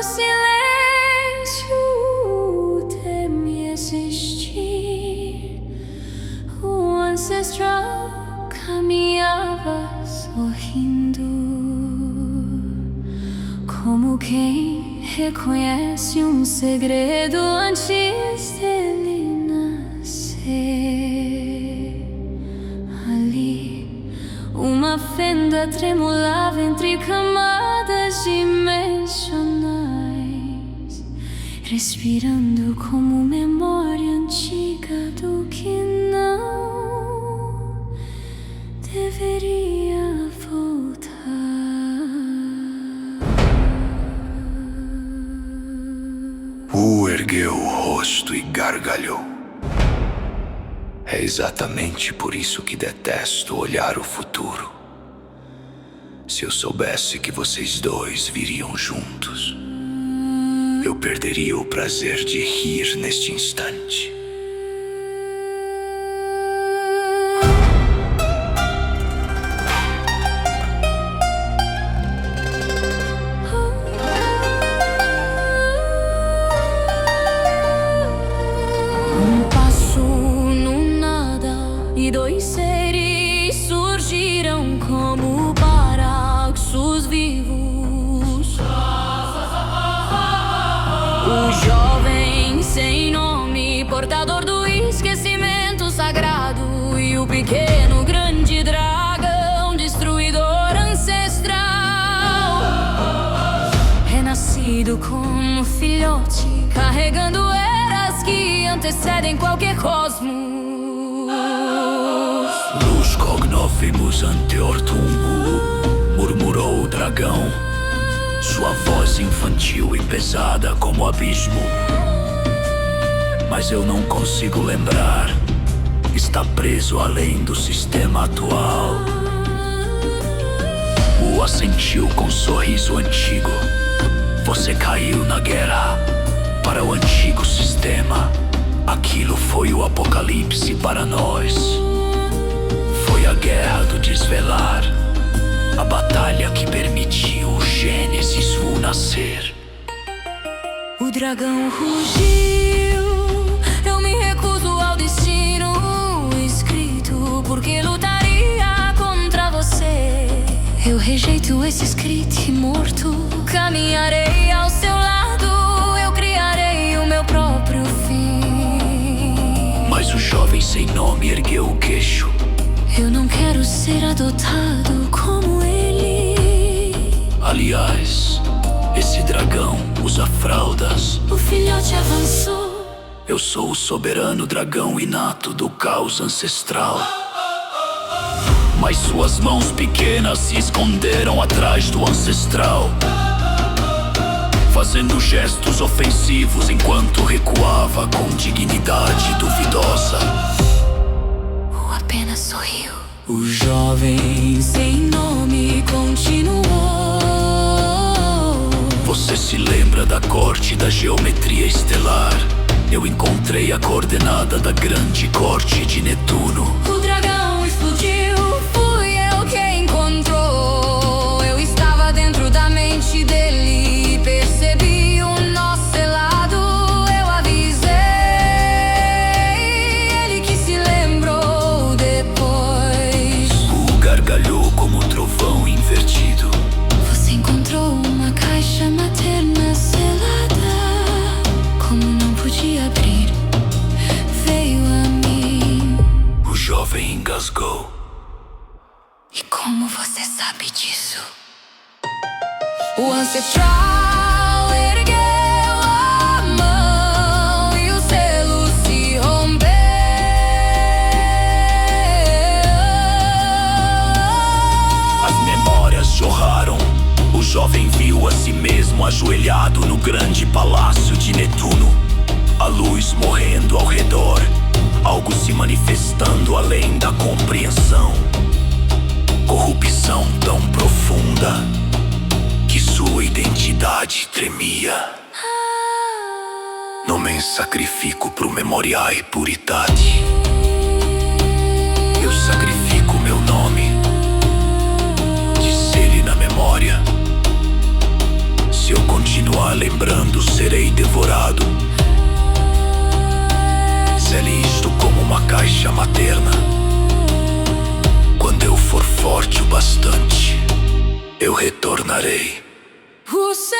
silêncio teme existir. O ancestral caminhava sorrindo, como quem reconhece um segredo antes dele nascer. Ali, uma fenda tremulava entre camadas dimensionais, respirando como memória antiga do que não deveria voltar. Wu ergueu o rosto e gargalhou. É exatamente por isso que detesto olhar o futuro. Se eu soubesse que vocês dois viriam juntos, eu perderia o prazer de rir neste instante. E dois seres surgiram como paraxos vivos. O jovem sem nome, portador do esquecimento sagrado, e o pequeno grande dragão destruidor ancestral, renascido como filhote, carregando eras que antecedem qualquer cosmos. Nos cognovimos anteor tumbo, murmurou o dragão, sua voz infantil e pesada como o abismo. Mas eu não consigo lembrar, está preso além do sistema atual. O assentiu com um sorriso antigo. Você caiu na guerra para o antigo sistema. Aquilo foi o apocalipse para nós. Foi a guerra do desvelar, a batalha que permitiu o Gênesis Wu nascer. O dragão rugiu, eu me recuso ao destino escrito, porque lutaria contra você. Eu rejeito esse script morto, caminharei ao seu lado, eu criarei o meu próprio fim. Mas o jovem sem nome ergueu o queixo. Eu não quero ser adotado como ele. Aliás, esse dragão usa fraldas. O filhote avançou. Eu sou o soberano dragão inato do caos ancestral. Mas suas mãos pequenas se esconderam atrás do ancestral, fazendo gestos ofensivos enquanto recuava com dignidade duvidosa. Apenas sorriu. O jovem sem nome continuou. Você se lembra da corte da geometria estelar? Eu encontrei a coordenada da grande corte de Netuno. O dragão explodiu, fui eu quem encontrou. Eu estava dentro da mente dele e percebi o nó selado. Eu avisei, ele que se lembrou depois. O gargalhou como trovão invertido. Você encontrou uma caixa materna selada, como não podia abrir, veio a mim. O jovem engasgou. E como você sabe disso? O ancestral ergueu a mão e o selo se rompeu. As memórias jorraram. O jovem viu a si mesmo ajoelhado no grande palácio de Netuno. A luz morrendo ao redor, algo se manifestando além da compreensão. Corrupção tão profunda que sua identidade tremia. Não me sacrifico pro memoriai puritade. Eu sacrifico meu nome, disse ele na memória. Se eu continuar lembrando serei devorado. Sele isto como uma caixa materna. Quando eu for forte o bastante, eu retornarei. O céu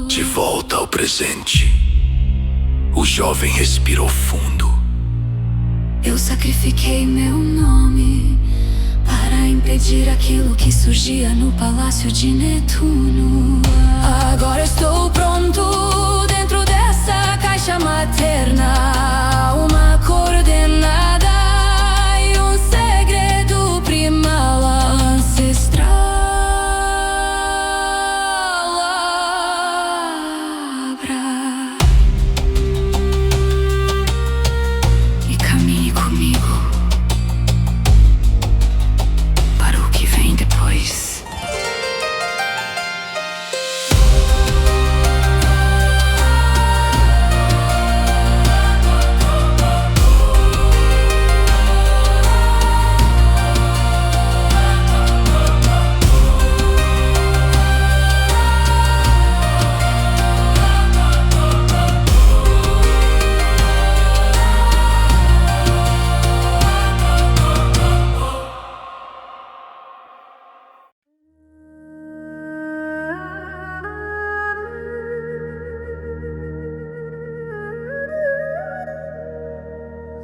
De volta ao presente, o jovem respirou fundo. eu sacrifiquei meu nome para impedir aquilo que surgia no palácio de Netuno. Agora estou pronto dentro dessa caixa materna. Uma coordenada e um segredo primal ancestral. Abra e caminhe comigo para o que vem depois.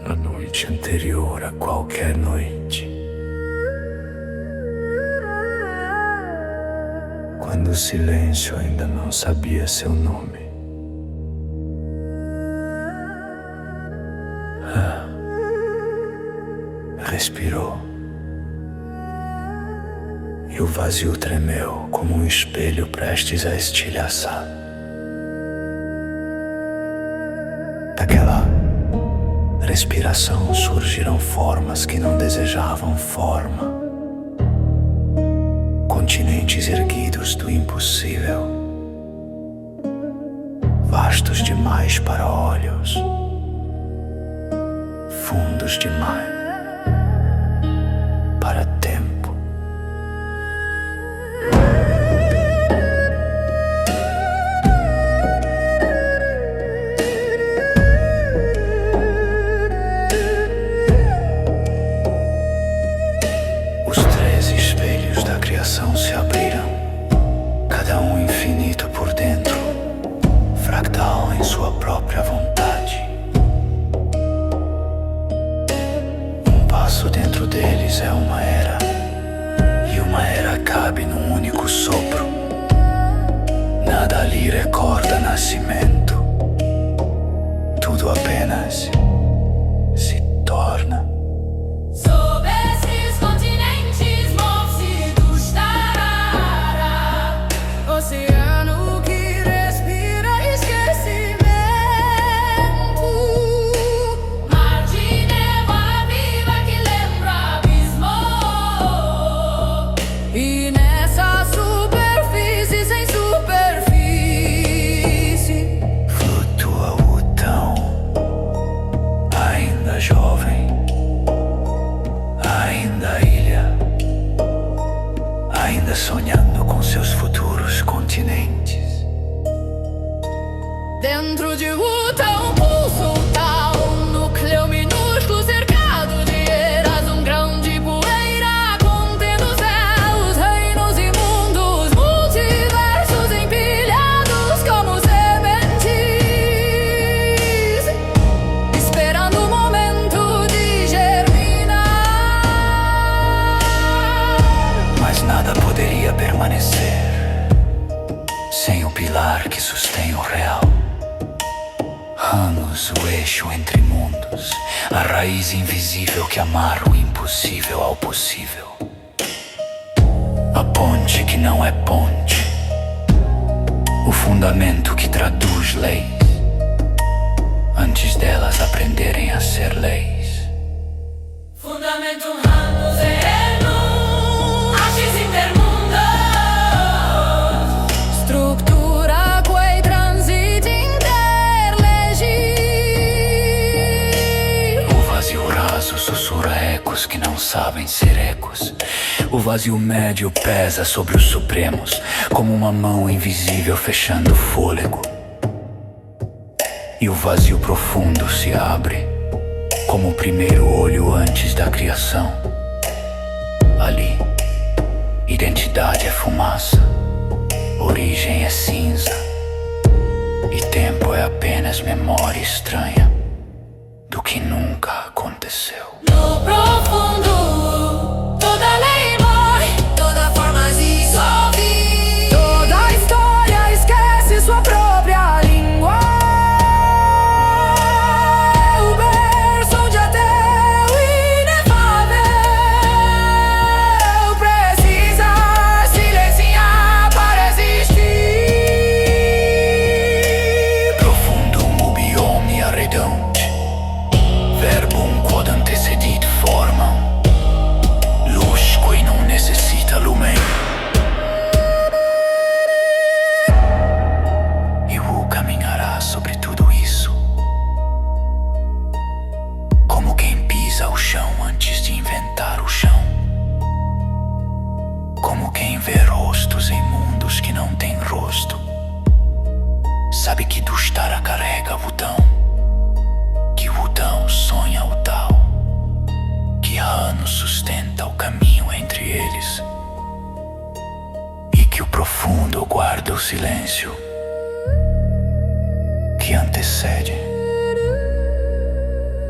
Na noite anterior a qualquer noite, quando o silêncio ainda não sabia seu nome, respirou e o vazio tremeu como um espelho prestes a estilhaçar. Daquela respiração surgiram formas que não desejavam forma. Continentes erguidos do impossível, vastos demais para olhos, fundos demais para tempo. Os 13 espelhos da criação se abriram, cada um infinito por dentro, fractal em sua própria vontade. Um passo dentro deles é uma era, e uma era cabe num único sopro. Nada ali recorda nascimento, tudo apenas se torna. Sob esses continentes mortos tarara, oceano que respira esquecimento, mar de névoa viva que lembra abismo. E nessa superfície sem superfície Flutua o tão, ainda jovem, ainda ilha, ainda sonhando com seus futuros continentes. dentro de Utah, pulso tal, núcleo minúsculo cercado de eras, um grão de poeira contendo céus, reinos imundos, multiversos empilhados como sementes, esperando o momento de germinar. Mas nada poderia permanecer sem o pilar que sustém o real. Anos, o eixo entre mundos, a raiz invisível que amarra o impossível ao possível. A ponte que não é ponte, o fundamento que traduz leis, antes delas aprenderem a ser leis. Fundamento ramos eterno, artes intermundos, estrutura quei transita inter O vazio médio pesa sobre os supremos, como uma mão invisível fechando o fôlego. E o vazio profundo se abre, como o primeiro olho antes da criação. Ali, identidade é fumaça, origem é cinza, e tempo é apenas memória estranha do que nunca aconteceu. No profundo, toda lei morre, toda forma se dissolve, toda história esquece sua própria língua. É o berço onde até o inefável precisa silenciar para existir. Profundum ubi omnia redont, verbum quod antecedit formam, luz qui non necessita lumen. E Wu caminhará sobre tudo isso, como quem pisa o chão antes de inventar o chão, como quem vê rostos em mundos que não têm rosto. Sabe que Dustara carrega Wudão, que Wudão sonha o Tao, que Rano sustenta o caminho entre eles, e que o profundo guarda o silêncio que antecede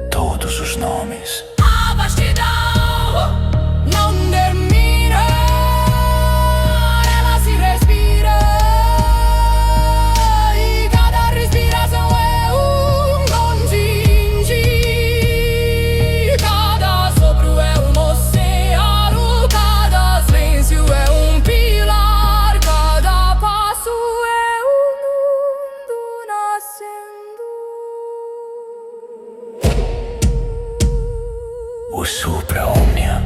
todos os nomes. A vastidão não termina, ela se respira, e cada respiração é um continge, cada sopro é um oceano, cada silêncio é um pilar, cada passo é um mundo nascendo. O supra omnia,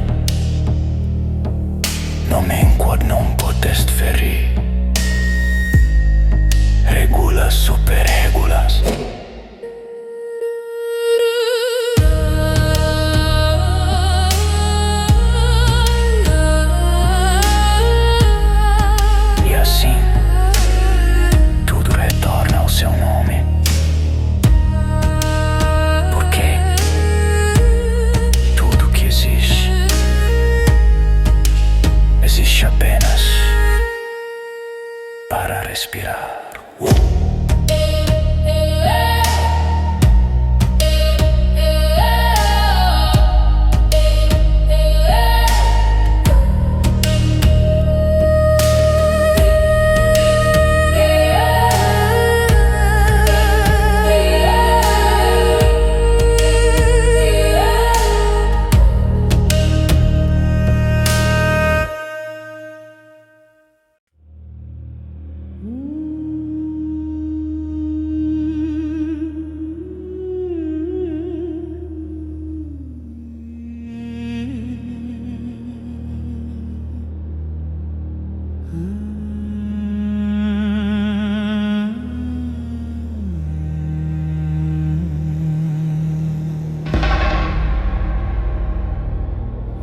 nomen quod non potest ferri, regula super regulas. E assim, tudo retorna ao seu nome. Porque tudo que existe apenas para respirar.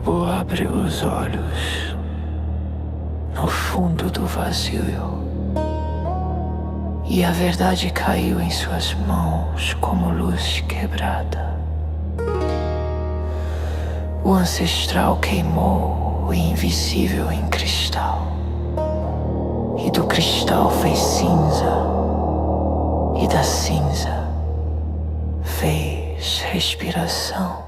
Vou abrir os olhos no fundo do vazio, e a verdade caiu em suas mãos como luz quebrada. O ancestral queimou o invisível em cristal, e do cristal fez cinza, e da cinza fez respiração.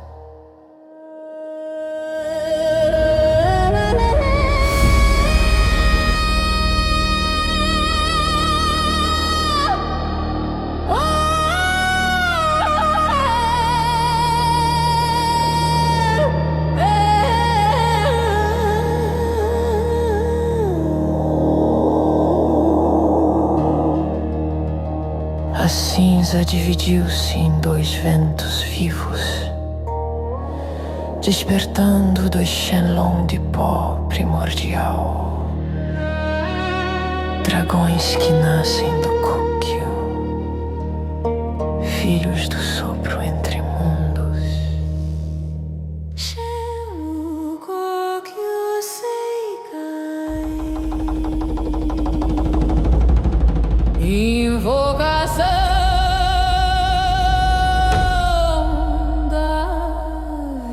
A cinza dividiu-se em dois ventos vivos, despertando do Shenlong de pó primordial. Dragões que nascem do Kukyu, filhos do sopro entre mundos. Shenwu Kukyu Se Invocação da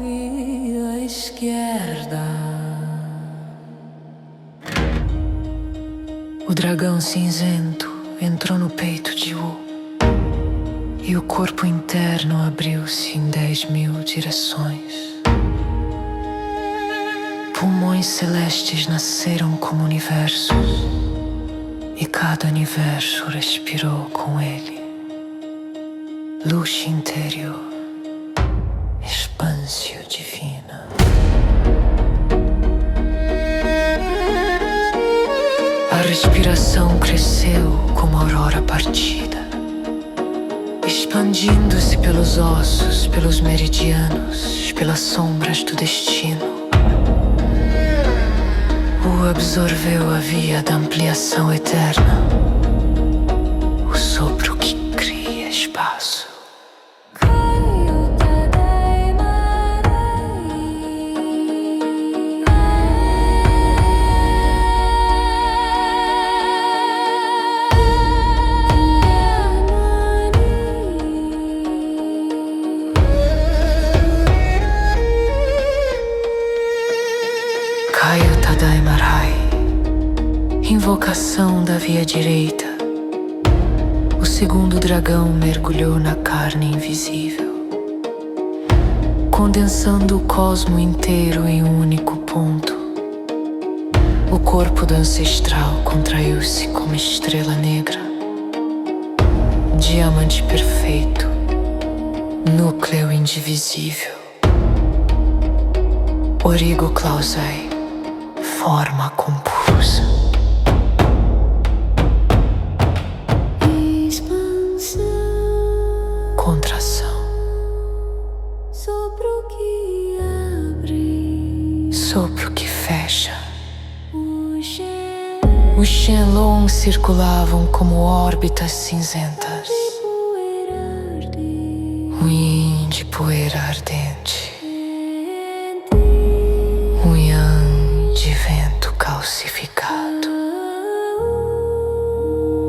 via esquerda. O dragão cinzento entrou no peito de Wu, e o corpo interno abriu-se em 10.000 direções. Pulmões celestes nasceram como universos, e cada universo respirou com ele. Luz interior, expansão divina. A respiração cresceu como aurora partida, expandindo-se pelos ossos, pelos meridianos, pelas sombras do destino. O absorveu a via da ampliação eterna, o sopro que cria espaço. Kaio Tadai Marai, invocação da via direita. O segundo dragão mergulhou na carne invisível, condensando o cosmo inteiro em um único ponto. O corpo do ancestral contraiu-se como estrela negra, diamante perfeito, núcleo indivisível. Origo Clausai, forma compulsa. Expansão, Contração. sopro que abre, Sopro que fecha. o Shen, Os Shenlong circulavam como órbitas cinzentas, poeira arde, um yin de poeira ardente, entre um yang de vento calcificado.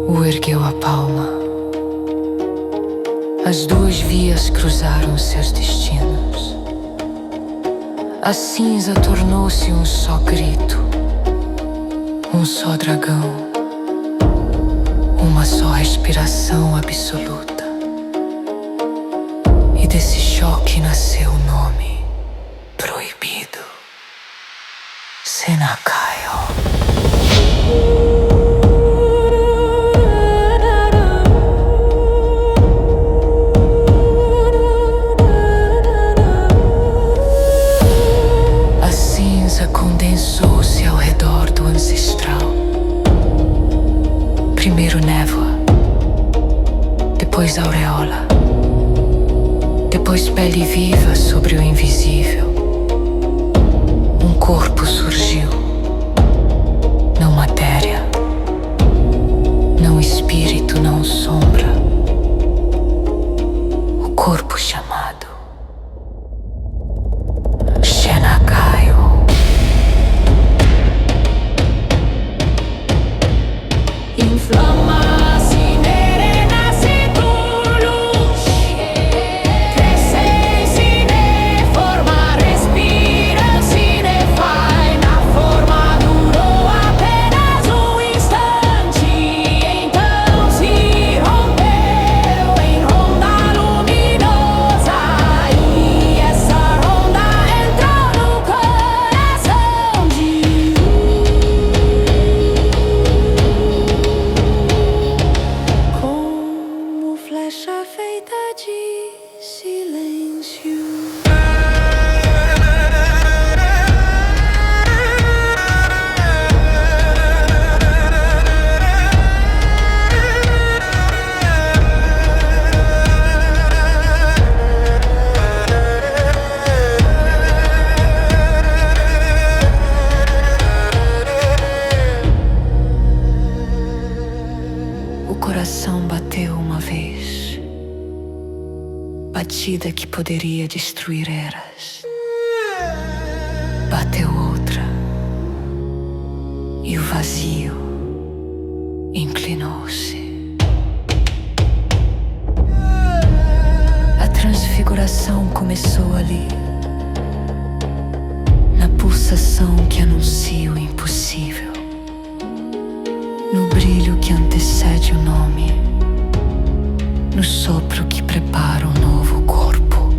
O ergueu a palma. As duas vias cruzaram seus destinos. A cinza tornou-se um só grito, um só dragão, uma só respiração absoluta. E desse choque nasceu o nome proibido: Senakaio. A cinza condensou-se ao redor do ancestral. Primeiro névoa, depois auréola, depois pele viva sobre o invisível. Um corpo surgiu, não matéria, não espírito, não sombra. O corpo chamado Senakaio. Inflama, se nerena, se tu luz, cresce, se ne forma, respira, se ne fai. Na forma durou apenas um instante, então se rompeu em ronda luminosa, e essa ronda entrou no coração de como flecha feita de silêncio. O coração bateu uma vez, batida que poderia destruir eras. Bateu outra, e o vazio inclinou-se. oração começou ali, na pulsação que anuncia o impossível, no brilho que antecede o nome, no sopro que prepara um novo corpo.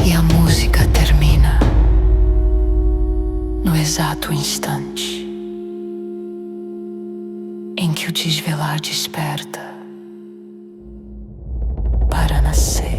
E a música termina no exato instante em que o desvelar desperta para nascer.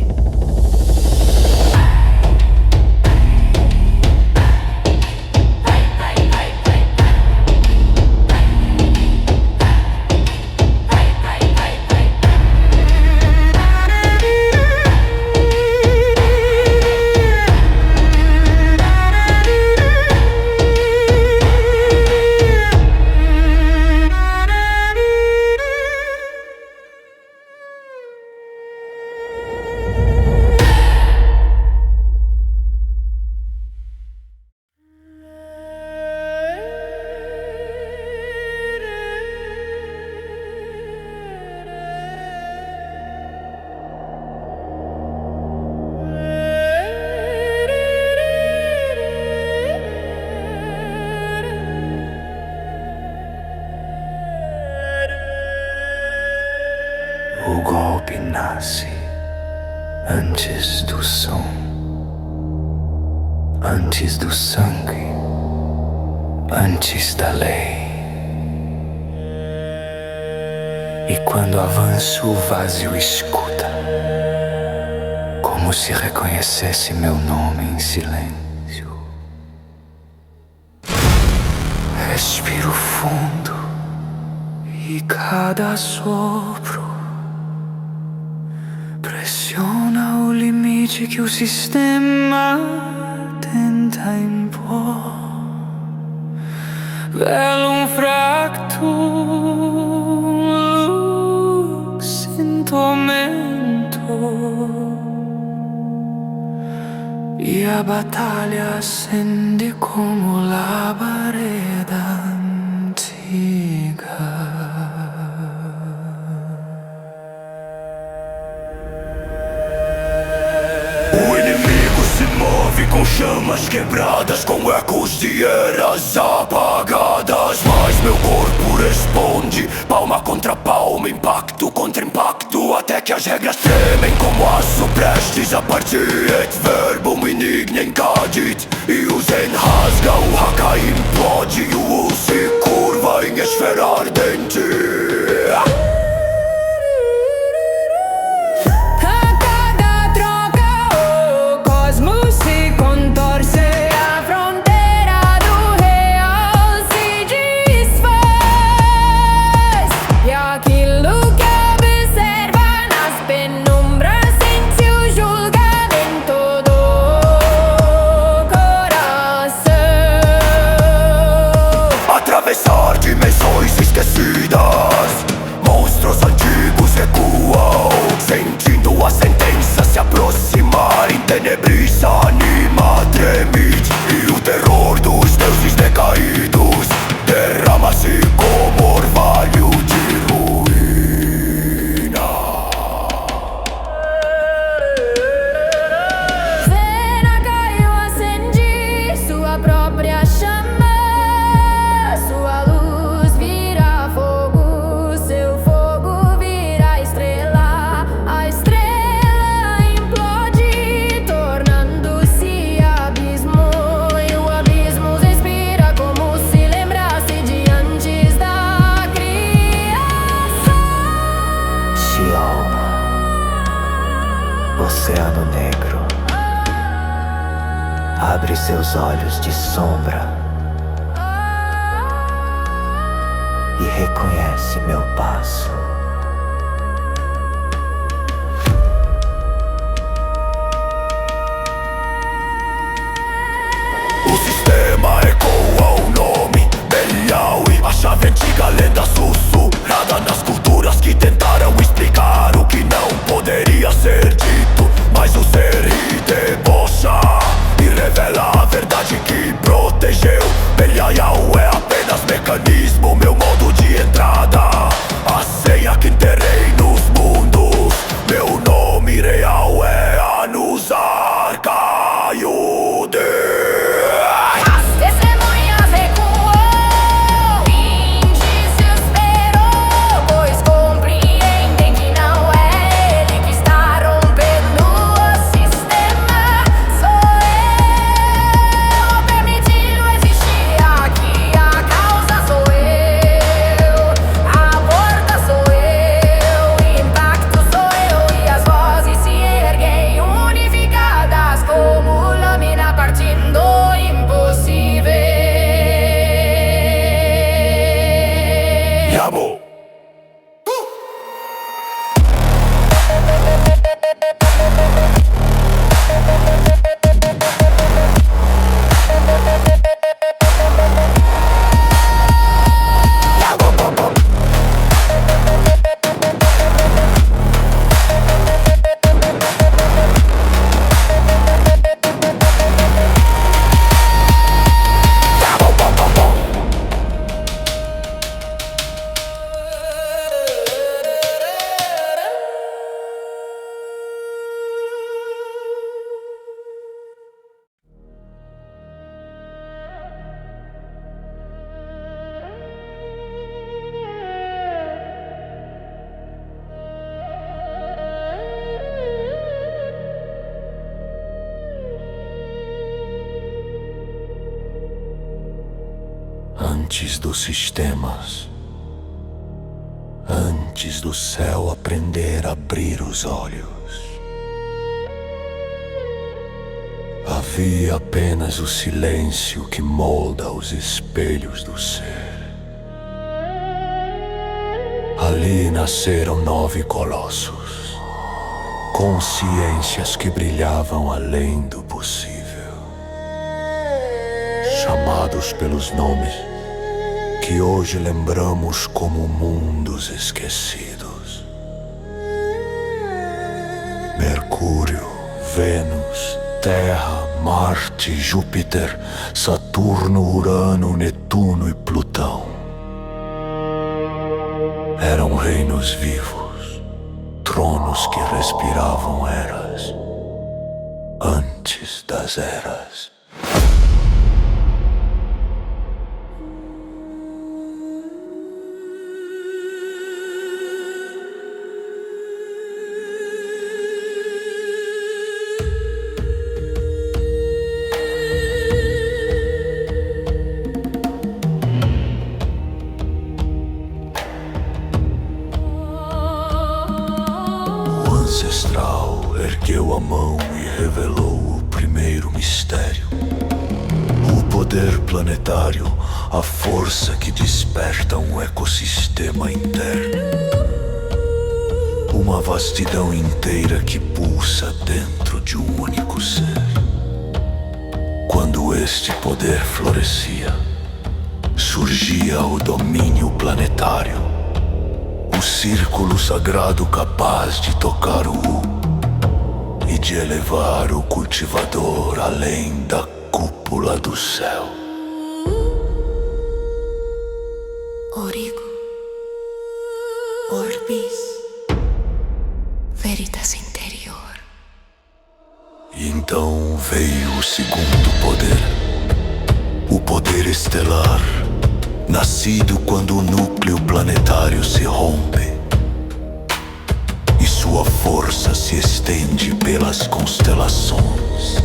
O golpe nasce antes do som, antes do sangue, antes da lei. E quando avanço, o vazio escuta, como se reconhecesse meu nome em silêncio. Respiro fundo e cada sopro pressiona o limite que o sistema tenta impor. Velum fractum lux in tormento, e a batalha acende como labareda antiga. O inimigo se move com chamas quebradas, com ecos de eras apagadas. Mas meu corpo responde, palma contra palma, impacto contra impacto, até que as regras tremem como aço prestes a partir. Et verbum inignia incadit, e o Zen rasga, o Haka implode, e o U se curva em esfera ardente. Atravessar dimensões esquecidas, monstros antigos recuam, sentindo a sentença se aproximar. Entenebriça, anima, treme, e o terror dos deuses decaídos derrama-se como orvalho de ruína. Vera caiu, acendi sua própria chama. Oceano negro, abre seus olhos de sombra e reconhece meu passo. O sistema ecoa o nome Belial, e a chave antiga lenda sussurrada nas culturas que tentaram explicar o que não poderia ser dito. Mas o ser ri, debocha e revela a verdade que protegeu. Belial é apenas mecanismo, meu modo de entrada, a ceia Antes dos sistemas, antes do céu aprender a abrir os olhos, havia apenas o silêncio que molda os espelhos do ser. Ali nasceram 9 colossos, consciências que brilhavam além do possível, chamados pelos nomes que hoje lembramos como mundos esquecidos. Mercúrio, Vênus, Terra, Marte, Júpiter, Saturno, Urano, Netuno e Plutão. Eram reinos vivos, tronos que respiravam eras, antes das eras. Ancestral ergueu a mão e revelou o primeiro mistério. O poder planetário, a força que desperta um ecossistema interno. Uma vastidão inteira que pulsa dentro de um único ser. Quando este poder florescia, surgia o domínio planetário. O círculo sagrado capaz de tocar o U e de elevar o cultivador além da cúpula do céu. Origo, Orbis, Veritas Interior. E então veio o segundo poder, o poder estelar, nascido quando o núcleo planetário se rompe e sua força se estende pelas constelações.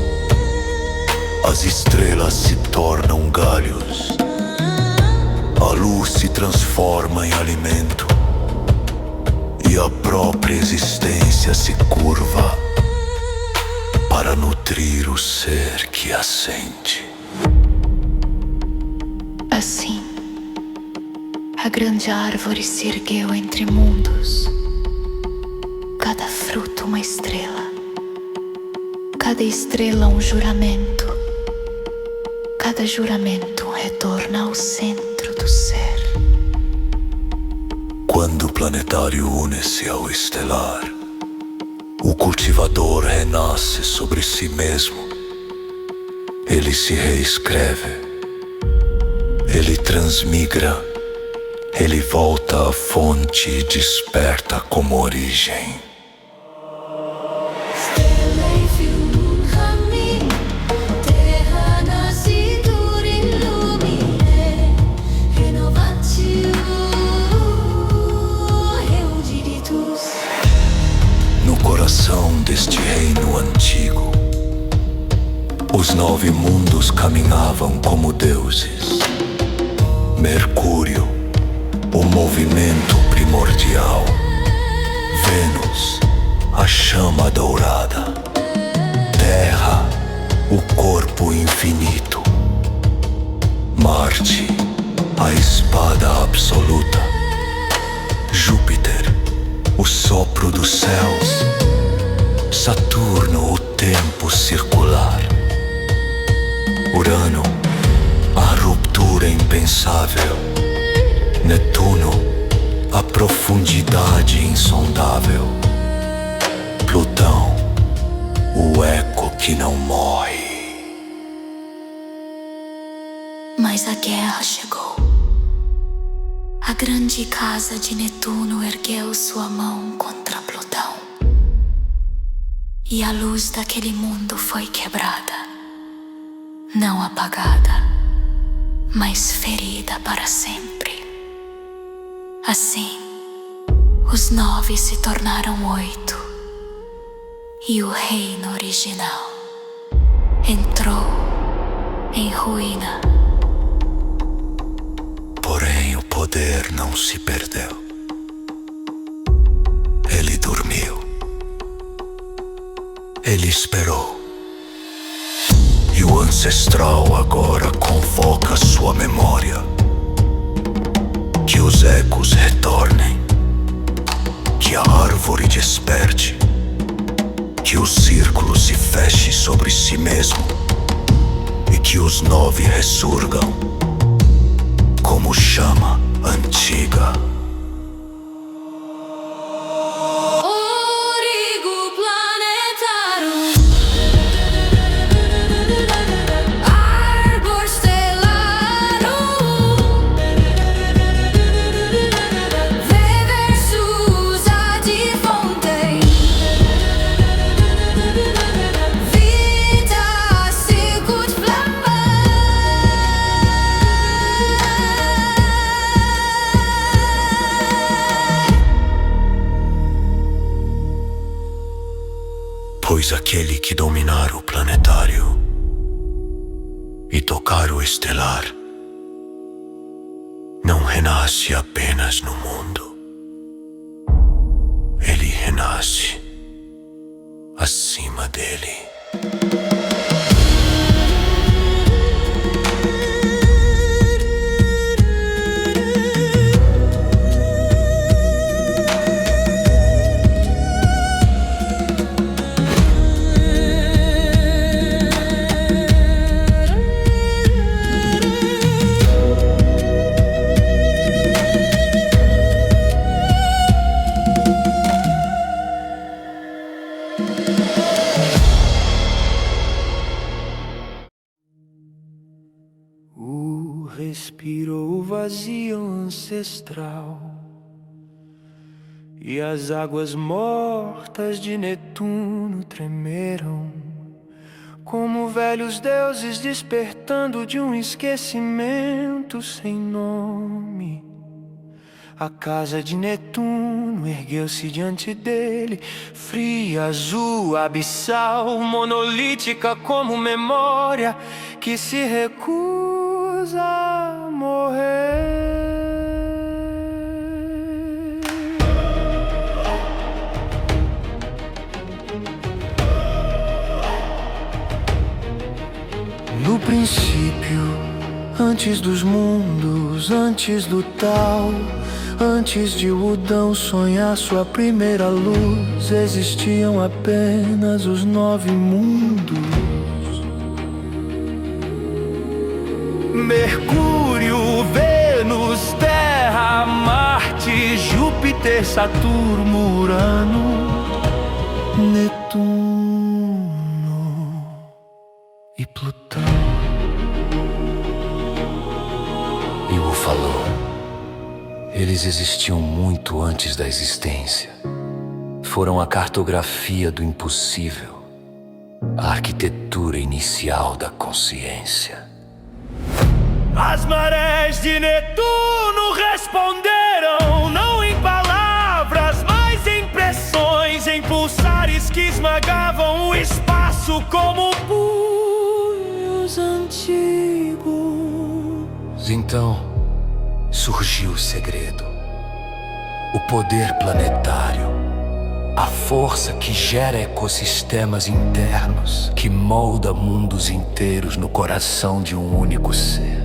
As estrelas se tornam galhos, a luz se transforma em alimento e a própria existência se curva para nutrir o ser que a sente. Assim, a grande árvore se ergueu entre mundos, cada fruto uma estrela, cada estrela um juramento, cada juramento um retorno ao centro do ser. Quando o planetário une-se ao estelar, o cultivador renasce sobre si mesmo. Ele se reescreve, ele transmigra, ele volta à fonte e desperta como origem. No coração deste reino antigo, os 9 mundos caminhavam como deuses. Mercúrio, o movimento primordial. Vênus, a chama dourada. Terra, o corpo infinito. Marte, a espada absoluta. Júpiter, o sopro dos céus. Saturno, o tempo circular. Urano, a ruptura impensável. Netuno, a profundidade insondável. Plutão, o eco que não morre. Mas a guerra chegou. A grande casa de Netuno ergueu sua mão contra Plutão. E a luz daquele mundo foi quebrada. Não apagada, mas ferida para sempre. Assim, os 9 se tornaram 8. E o reino original entrou em ruína. poder não se perdeu. Ele dormiu. Ele esperou. E o ancestral agora convoca sua memória. Que os ecos retornem. Que a árvore desperte. Que o círculo se feche sobre si mesmo. E que os 9 ressurgam como chama antiga. Origo planetário, árbor estelar, versus ad fontem, vita sicut flamma. Pois aquele que dominar o planetário e tocar o estelar não renasce apenas no mundo. Ele renasce acima dele. Respirou o vazio ancestral e as águas mortas de Netuno tremeram como velhos deuses despertando de um esquecimento sem nome. A casa de Netuno ergueu-se diante dele, fria, azul, abissal, monolítica como memória que se recusa a morrer. No princípio, antes dos mundos, antes do tal, antes de Udão sonhar sua primeira luz, existiam apenas os 9 mundos. Mercúrio, Vênus, Terra, Marte, Júpiter, Saturno, Urano, Netuno e Plutão. E o falou. Eles existiam muito antes da existência. Foram a cartografia do impossível, a arquitetura inicial da consciência. As marés de Netuno responderam, não em palavras, mas em pressões, em pulsares que esmagavam o espaço como punhos antigos. Então surgiu o segredo, o poder planetário, a força que gera ecossistemas internos, que molda mundos inteiros no coração de um único ser.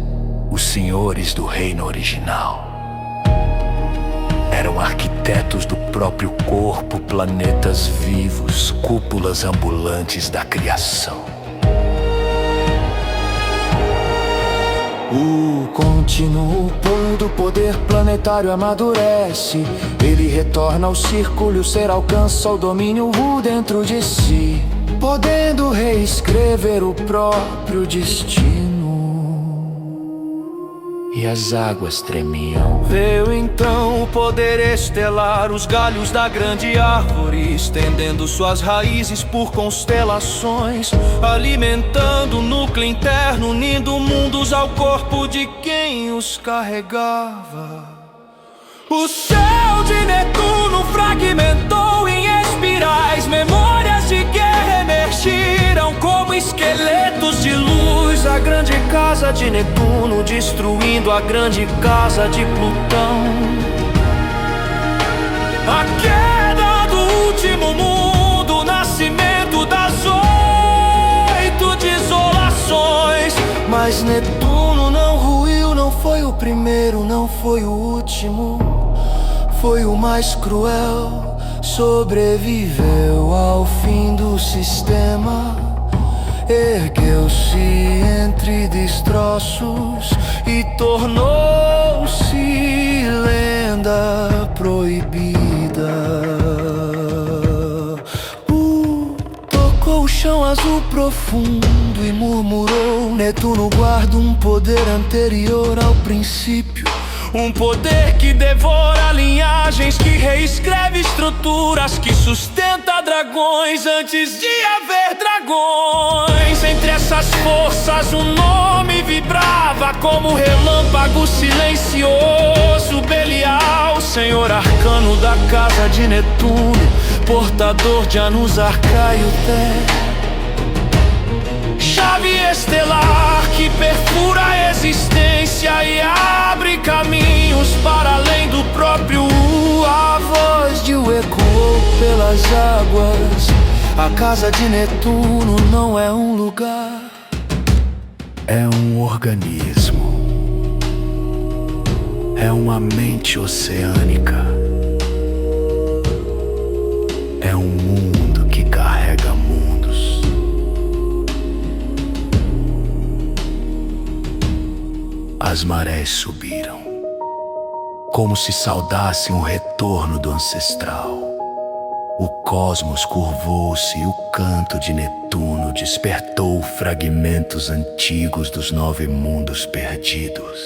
Os senhores do reino original eram arquitetos do próprio corpo, planetas vivos, cúpulas ambulantes da criação. O contínuo pôr do poder planetário amadurece. Ele retorna ao círculo e o ser alcança o domínio dentro de si, podendo reescrever o próprio destino. E as águas tremiam. Veio então o poder estelar, os galhos da grande árvore, estendendo suas raízes por constelações, alimentando o núcleo interno, unindo mundos ao corpo de quem os carregava. O céu de Netuno fragmentou em espirais, memórias de guerra emergiram como esqueletos de luz. A grande casa casa de Netuno, destruindo a grande casa de Plutão. A queda do último mundo, o nascimento das 8 desolações. Mas Netuno não ruiu, não foi o primeiro, não foi o último. Foi o mais cruel, sobreviveu ao fim do sistema. Ergueu-se entre destroços e tornou-se lenda proibida. Tocou o chão azul profundo e murmurou: Netuno guarda um poder anterior ao princípio. Um poder que devora linhagens, que reescreve estruturas, que sustenta dragões antes de haver dragões. Entre essas forças um nome vibrava como relâmpago silencioso: Belial, senhor arcano da casa de Netuno, portador de Anusarca e Uté. Chave estelar que perfura a existência e abre caminhos para além do próprio A voz de U ecoou pelas águas. A casa de Netuno não é um lugar, é um organismo. É uma mente oceânica. É um mundo que carrega mundos. As marés subiram, como se saudassem o retorno do ancestral. O cosmos curvou-se e o canto de Netuno despertou fragmentos antigos dos 9 mundos perdidos.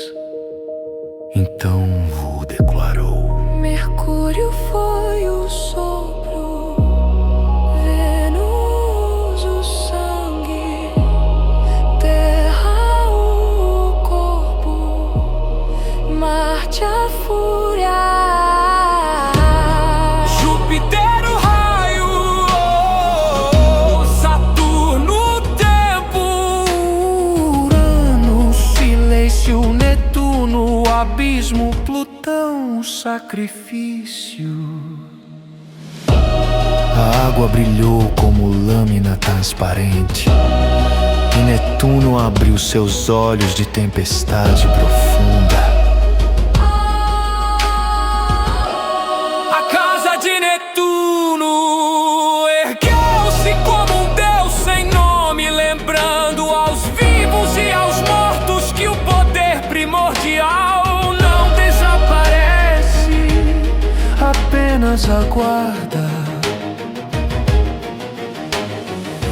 Então Vu declarou: Mercúrio foi o sopro, Vênus o sangue, Terra o corpo, Marte a fúria, Júpiter o raio, Saturno o tempo, Urano o silêncio, Netuno o abismo, Plutão o sacrifício. A água brilhou como lâmina transparente e Netuno abriu seus olhos de tempestade profunda. A casa de Netuno ergueu-se como um deus sem nome, lembrando aos vivos e aos mortos que o poder primordial não desaparece, apenas aguarda.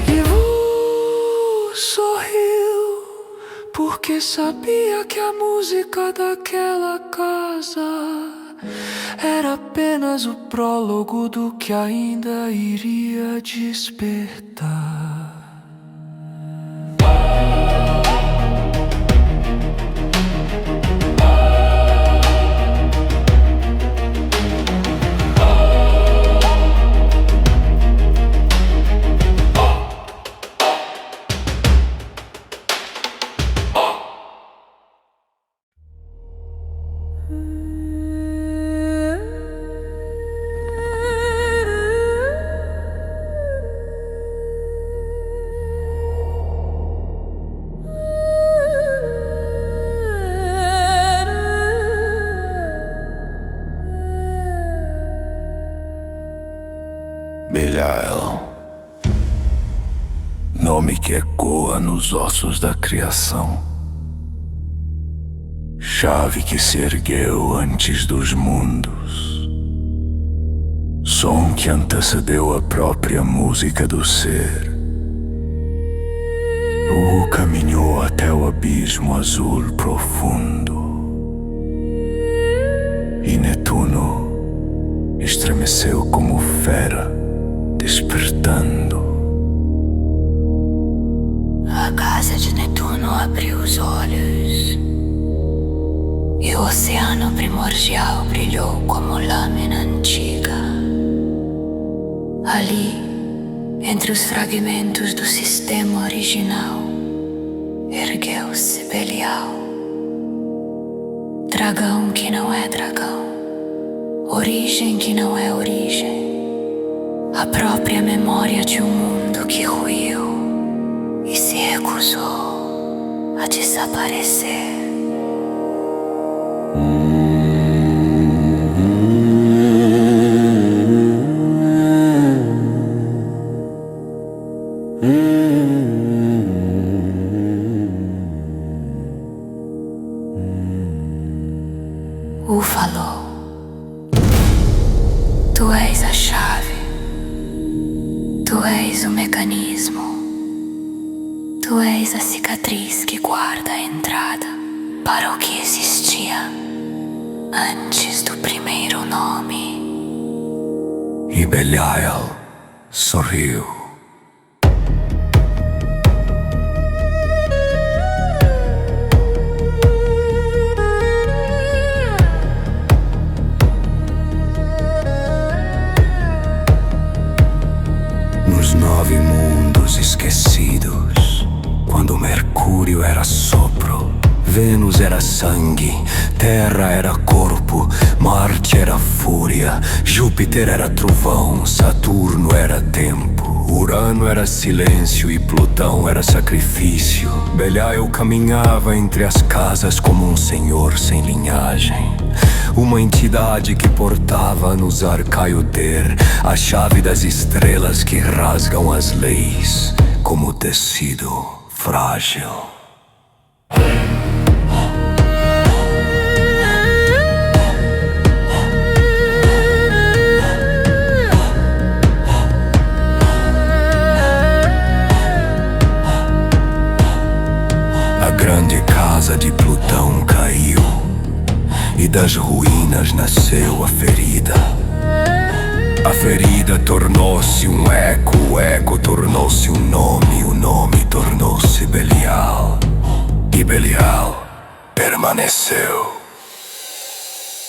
E Vu sorriu, porque sabia que a música daquela casa era apenas o prólogo do que ainda iria despertar. Belial, nome que ecoa nos ossos da criação, chave que se ergueu antes dos mundos, som que antecedeu a própria música do ser. O caminhou até o abismo azul profundo e Netuno estremeceu como fera despertando. A casa de Netuno abriu os olhos e o oceano primordial brilhou como lâmina antiga. Ali, entre os fragmentos do sistema original, ergueu-se Belial, dragão que não é dragão, origem que não é origem, a própria memória de um mundo que ruiu e se recusou a desaparecer. O falou: tu és a chave, tu és o mecanismo, tu és a cicatriz que guarda a entrada para o que existia antes do primeiro nome. E Belial sorriu. Nos 9 mundos esquecidos, quando Mercúrio era sopro, Vênus era sangue, Terra era corpo, Marte era fúria, Júpiter era trovão, Saturno era tempo, Urano era silêncio e Plutão era sacrifício. Belial caminhava entre as casas como um senhor sem linhagem, uma entidade que portava nos Arcaioter a chave das estrelas que rasgam as leis como tecido frágil. A grande casa de Plutão caiu e das ruínas nasceu a ferida. A ferida tornou-se um eco, o eco tornou-se um nome, o nome tornou-se Belial. E Belial permaneceu.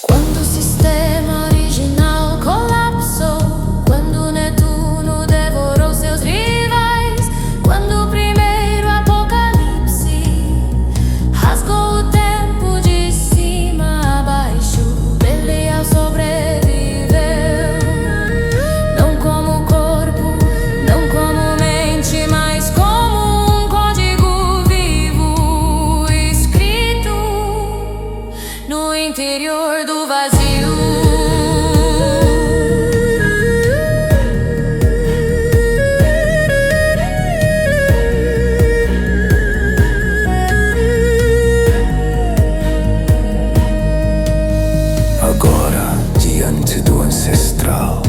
Quando o sistema original colapsou, quando Netuno devorou seus rivais, quando o primeiro apocalipse rasgou o tempo de cima a baixo, Belial sobreviveu. Não como corpo, não como mente, mas como um código vivo escrito no interior do vazio. Agora, diante do ancestral,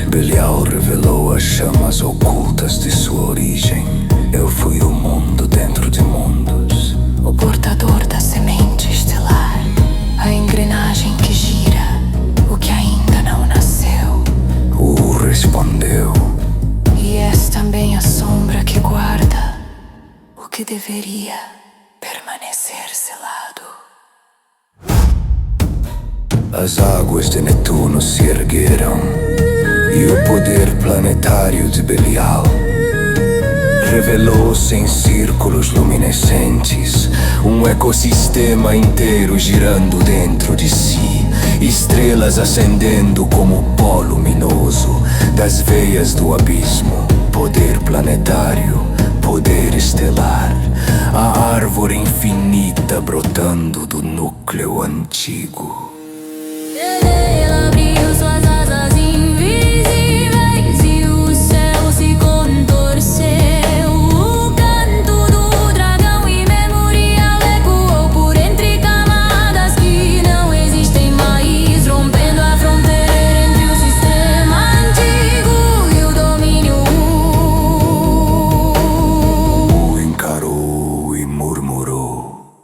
Belial revelou as chamas ocultas de sua origem. Eu fui o mundo dentro de mundos, O portador da semente estelar, a engrenagem que gira o que ainda não nasceu. O respondeu. E és também a sombra que guarda o que deveria permanecer selado. As águas de Netuno se ergueram e o poder planetário de Belial revelou-se em círculos luminescentes, um ecossistema inteiro girando dentro de si, estrelas acendendo como pó luminoso das veias do abismo. Poder planetário, poder estelar, a árvore infinita brotando do núcleo antigo. Ela abriu suas asas invisíveis e o céu se contorceu. O canto do dragão imemorial ecoou por entre camadas que não existem mais, rompendo a fronteira entre o sistema antigo e o domínio. O encarou e murmurou.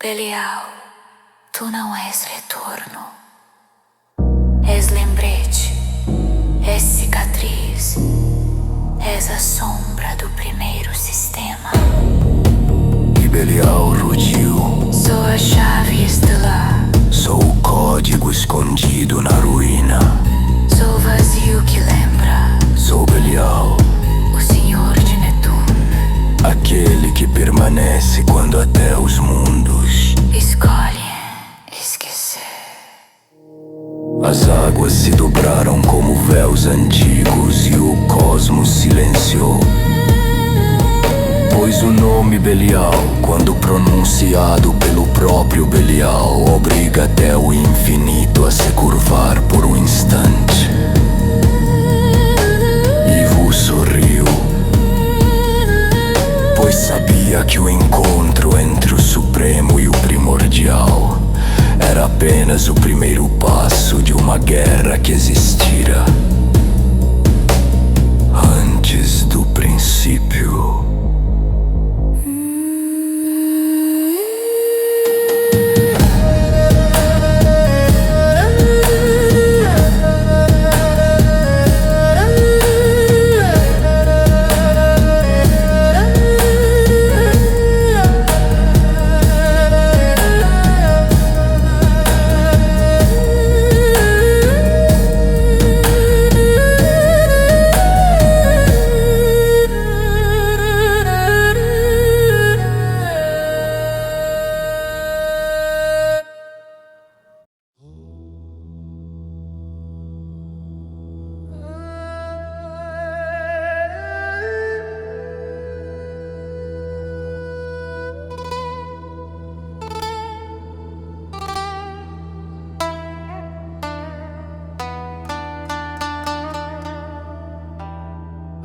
Belial, tu não és retorno. És lembrete, és cicatriz, és a sombra do primeiro sistema. E Belial rugiu. Sou a chave estelar, Sou o código escondido na ruína. sou o vazio que lembra, Sou Belial, o senhor de Netuno. aquele que permanece quando até os mundos Escolhe esquecer. As águas se dobraram como véus antigos e o cosmos silenciou. Pois o nome Belial, quando pronunciado pelo próprio Belial, obriga até o infinito a se curvar por um instante. Ivo sorriu, pois sabia que o encontro entre o supremo e o primordial era apenas o primeiro passo de uma guerra que existira antes do princípio.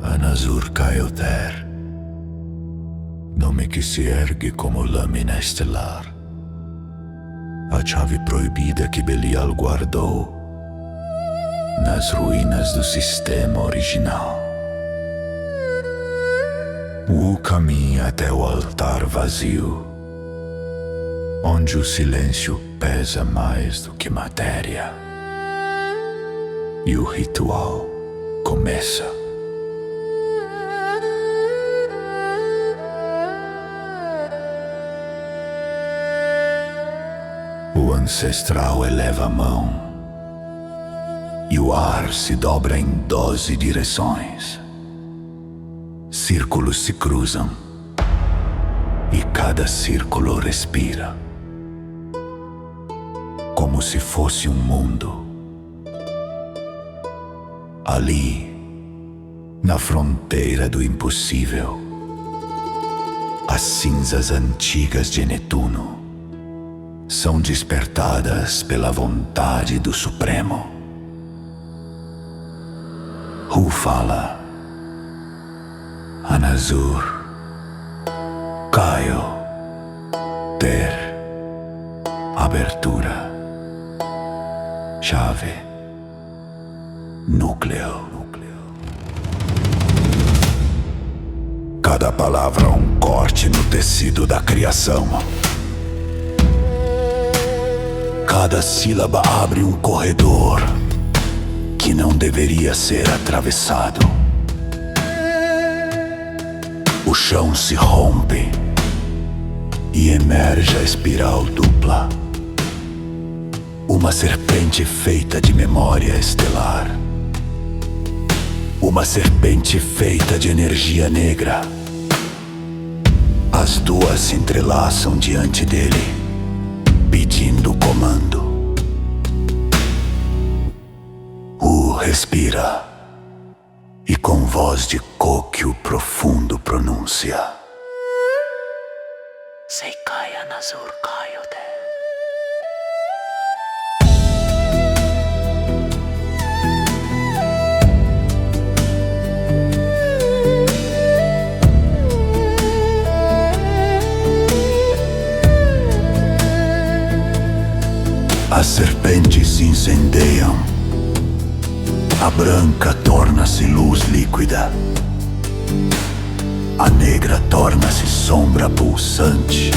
Anazur Kaioter, nome que se ergue como lâmina estelar, a chave proibida que Belial guardou nas ruínas do sistema original. O caminha até o altar vazio, onde o silêncio pesa mais do que matéria, e o ritual começa. O ancestral eleva a mão e o ar se dobra em 12 direções. Círculos se cruzam e cada círculo respira, como se fosse um mundo. Ali, na fronteira do impossível, as cinzas antigas de Netuno são despertadas pela vontade do Supremo. Hu fala: Anazur, Kaio, Ter, abertura, chave, núcleo. Cada palavra um corte no tecido da criação. Cada sílaba abre um corredor que não deveria ser atravessado. O chão se rompe e emerge a espiral dupla. Uma serpente feita de memória estelar. Uma serpente feita de energia negra. As duas se entrelaçam diante dele, pedindo comando. Respira e com voz de Kokyu profundo pronuncia: Seikai Anazur Kaiote. As serpentes se incendeiam. A branca torna-se luz líquida. A negra torna-se sombra pulsante.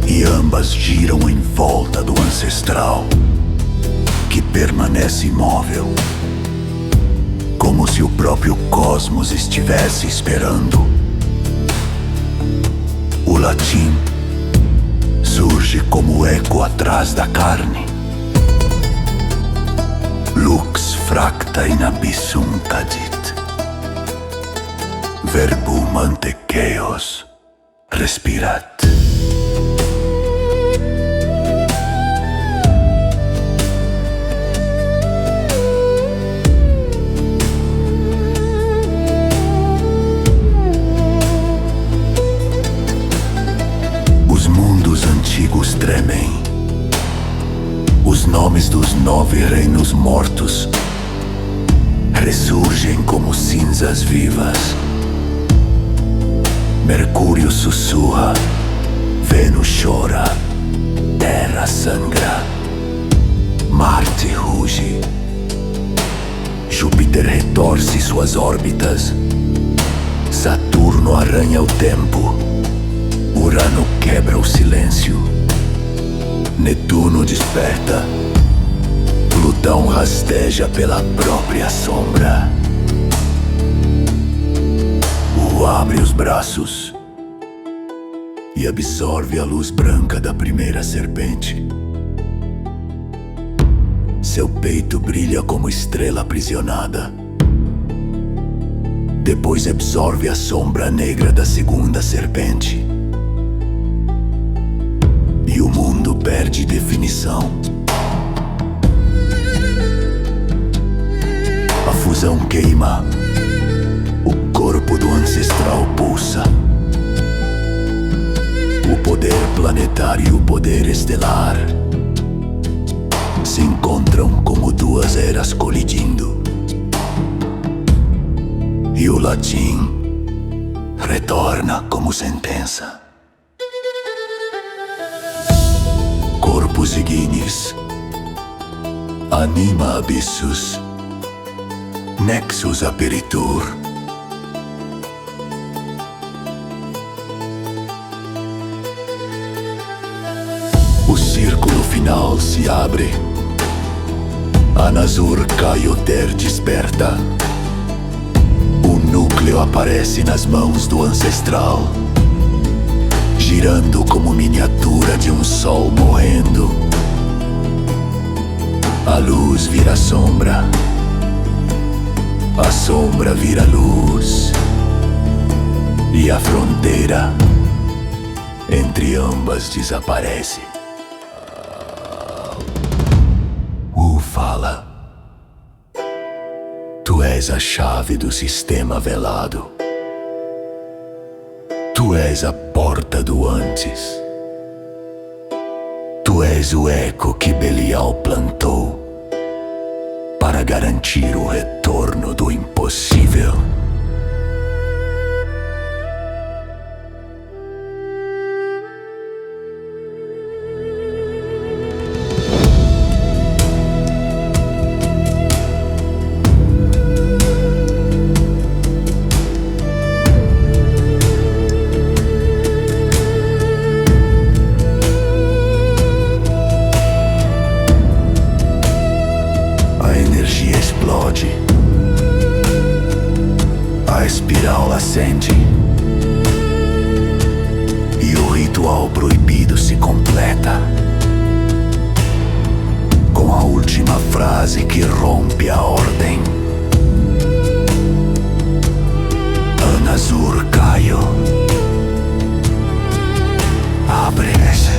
E ambas giram em volta do ancestral, que permanece imóvel, como se o próprio cosmos estivesse esperando. O latim surge como eco atrás da carne. Lux fracta in abyssum cadit. verbum mantequeos respirat. Os mundos antigos tremem. Os nomes dos 9 reinos mortos ressurgem como cinzas vivas. Mercúrio sussurra, Vênus chora, Terra sangra, Marte ruge, Júpiter retorce suas órbitas, Saturno arranha o tempo, Urano quebra o silêncio, Netuno desperta, Plutão rasteja pela própria sombra. O abre os braços e absorve a luz branca da primeira serpente. Seu peito brilha como estrela aprisionada. Depois absorve a sombra negra da segunda serpente. E o mundo perde definição. A fusão queima. O corpo do ancestral pulsa. O poder planetário e o poder estelar se encontram como duas eras colidindo. E o latim retorna como sentença. Corpus ignis, anima abyssus, nexus aperitur. O círculo final se abre. Anazur Caioter desperta. O núcleo aparece nas mãos do ancestral, girando como miniatura de um sol morrendo. A luz vira sombra. A sombra vira luz. E a fronteira entre ambas desaparece. Fala. Tu és a chave do sistema velado. Tu és a porta do antes. Tu és o eco que Belial plantou para garantir o retorno do impossível. A espiral acende e o ritual proibido se completa com a última frase que rompe a ordem. Anazur Caio, abre-se.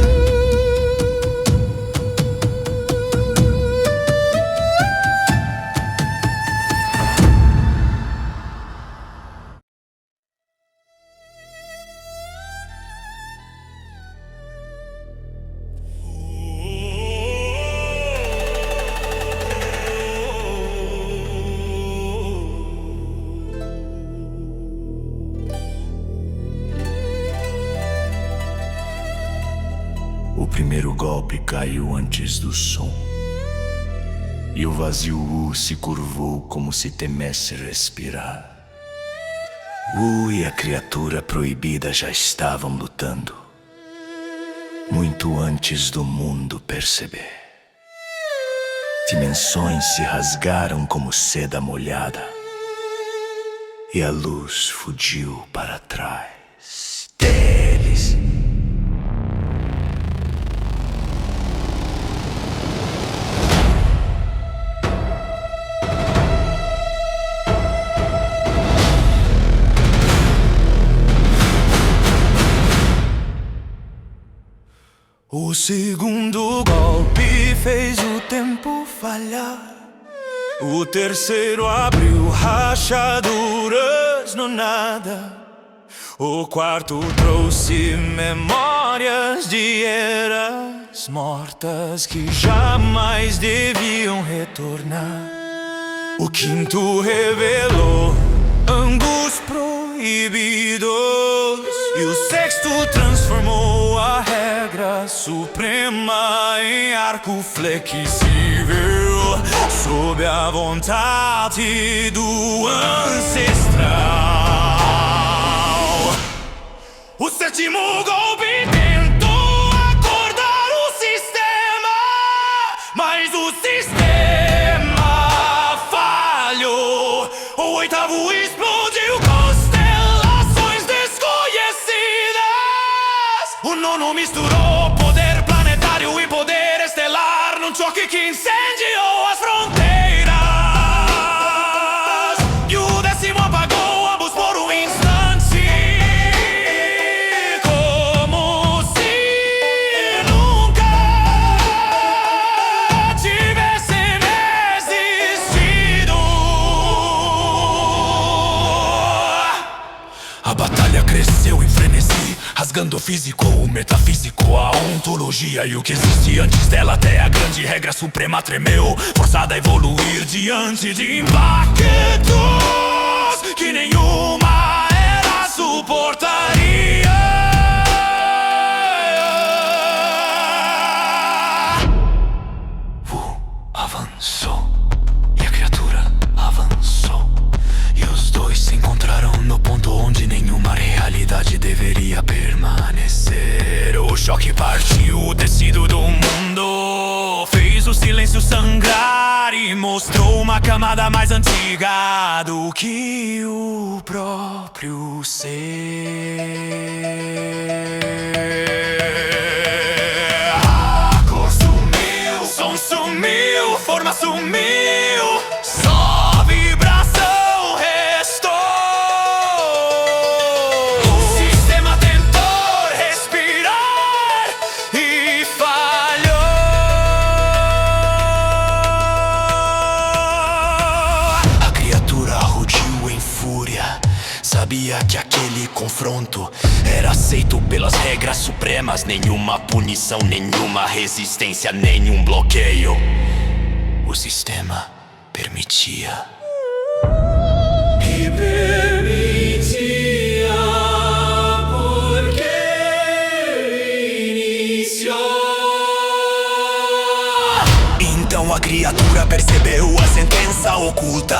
O primeiro golpe caiu antes do som, e o vazio se curvou como se temesse respirar. E a criatura proibida já estavam lutando, muito antes do mundo perceber. Dimensões se rasgaram como seda molhada, e a luz fugiu para trás deles. segundo golpe fez o tempo falhar. O terceiro abriu rachaduras no nada. O quarto trouxe memórias de eras mortas que jamais deviam retornar. O quinto revelou ângulos proibidos. E o sexto transformou a regra suprema em arco flexível, sob a vontade do ancestral. O sétimo golpe tentou acordar o sistema, mas o sistema falhou. O oitavo explodiu constelações desconhecidas. O nono misturou poder planetário e poder estelar num choque que incendiou as fronteiras. E o décimo apagou ambos por um instante, como se nunca tivessem existido. A batalha cresceu em frenesi, rasgando o físico, o metafísico, a ontologia e o que existe antes dela. Até a grande regra suprema tremeu, forçada a evoluir diante de impactos que nenhuma era suportaria. Avançou e a criatura avançou, e os dois se encontraram no ponto onde nenhuma realidade deveria permanecer. O choque partiu o tecido do mundo, fez o silêncio sangrar e mostrou uma camada mais antiga do que o próprio ser. A cor sumiu, som sumiu, forma sumiu, só vibração restou. O sistema tentou respirar e falhou. A criatura rugiu em fúria, sabia que aquele confronto era aceito pelas regras supremas. Nenhuma punição, nenhuma resistência, nenhum bloqueio. O sistema permitia. E permitia porque iniciou. Então a criatura percebeu a sentença oculta.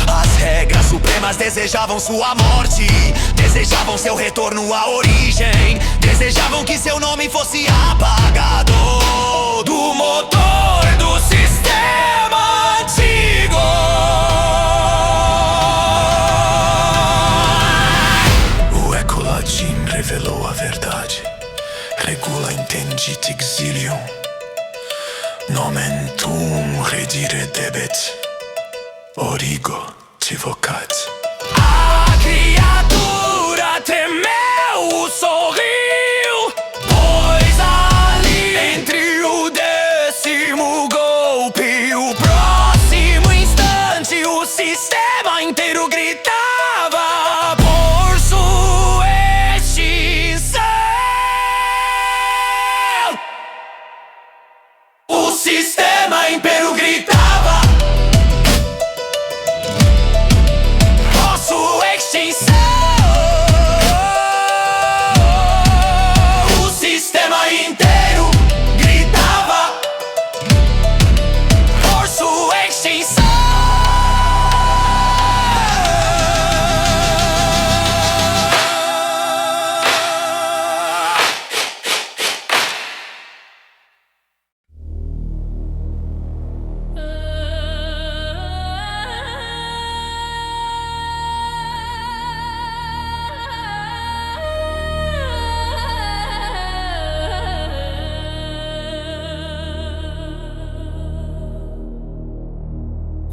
As regras supremas desejavam sua morte, desejavam seu retorno à origem, desejavam que seu nome fosse apagado do motor do sistema antigo. O Ecolatim revelou a verdade. Regula intendit exilium, nomen tuum redire debet, origo te vocat. A criatura temeu, sorriu, pois ali, entre o décimo golpe e o próximo instante, o sistema inteiro gritava por sua extinção. O sistema inteiro gritava por sua extinção. O sistema inteiro gritava por sua extinção.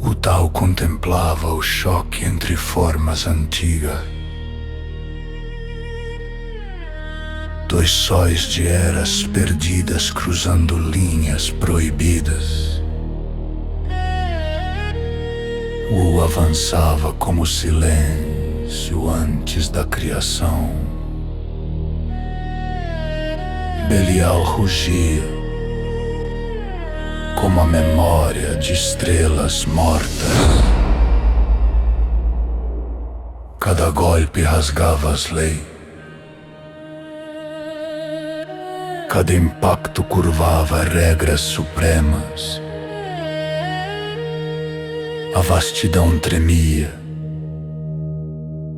O Tao contemplava o choque entre formas antigas. Dois sóis de eras perdidas cruzando linhas proibidas. O avançava como silêncio antes da criação. Belial rugia como a memória de estrelas mortas. Cada golpe rasgava as leis. Cada impacto curvava regras supremas. A vastidão tremia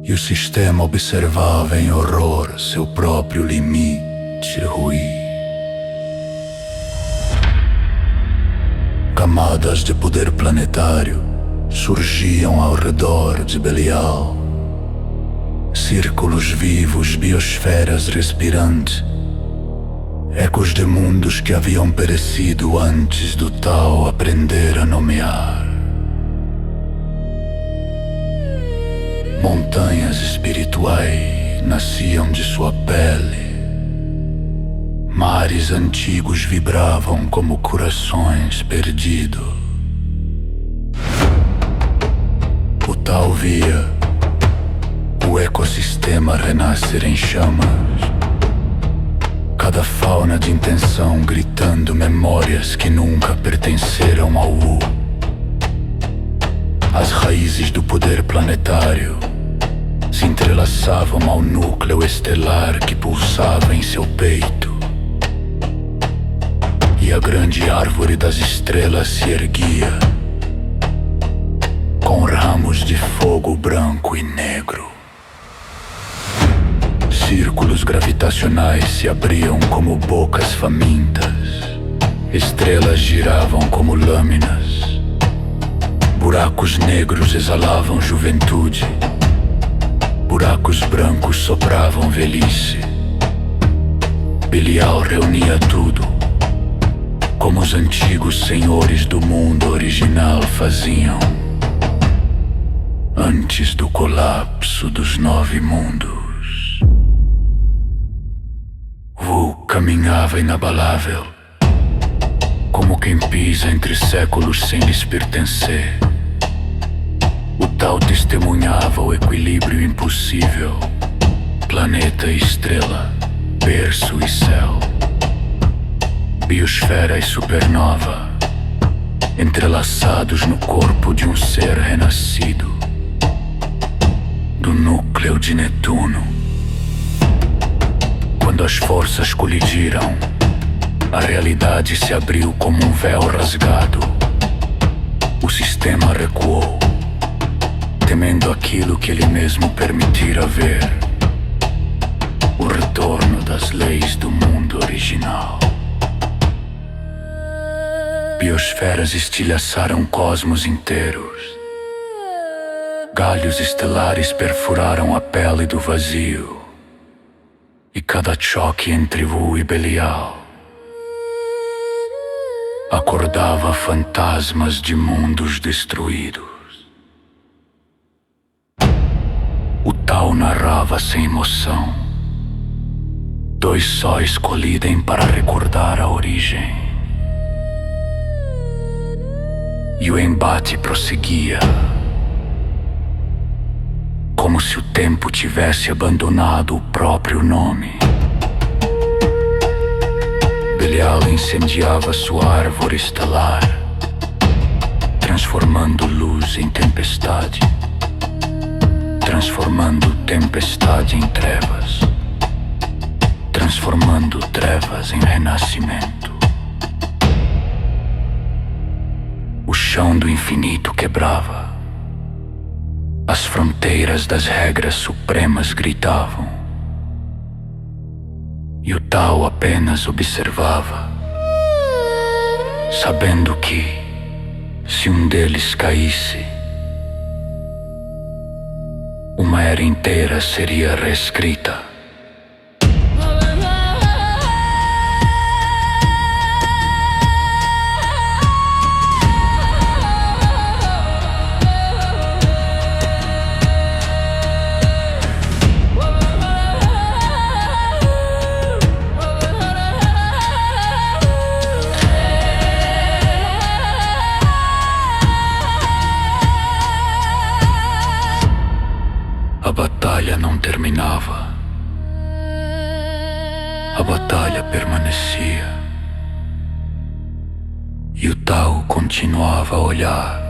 e o sistema observava em horror seu próprio limite ruir. Camadas de poder planetário surgiam ao redor de Belial. Círculos vivos, biosferas respirantes, ecos de mundos que haviam perecido antes do tal aprender a nomear. Montanhas espirituais nasciam de sua pele. Mares antigos vibravam como corações perdidos. O tal via o ecossistema renascer em chamas. Cada fauna de intenção gritando memórias que nunca pertenceram ao U. As raízes do poder planetário se entrelaçavam ao núcleo estelar que pulsava em seu peito. E a grande árvore das estrelas se erguia, com ramos de fogo branco e negro. Círculos gravitacionais se abriam como bocas famintas. Estrelas giravam como lâminas. Buracos negros exalavam juventude. Buracos brancos sopravam velhice. Belial reunia tudo, como os antigos senhores do mundo original faziam, antes do colapso dos 9 mundos. Wu caminhava inabalável, como quem pisa entre séculos sem lhes pertencer. O tal testemunhava o equilíbrio impossível, planeta e estrela, berço e céu, biosfera e supernova, entrelaçados no corpo de um ser renascido, do núcleo de Netuno. Quando as forças colidiram, a realidade se abriu como um véu rasgado. O sistema recuou, temendo aquilo que ele mesmo permitira ver: o retorno das leis do mundo original. Biosferas estilhaçaram cosmos inteiros. Galhos estelares perfuraram a pele do vazio. E cada choque entre Wu e Belial acordava fantasmas de mundos destruídos. O tal narrava sem emoção. Dois sóis colidem para recordar a origem. E o embate prosseguia, como se o tempo tivesse abandonado o próprio nome. Belial incendiava sua árvore estelar, transformando luz em tempestade, transformando tempestade em trevas, transformando trevas em renascimento. O chão do infinito quebrava. As fronteiras das regras supremas gritavam. E o Tao apenas observava, sabendo que, se um deles caísse, uma era inteira seria reescrita. não terminava. A batalha permanecia. E o Tao continuava a olhar,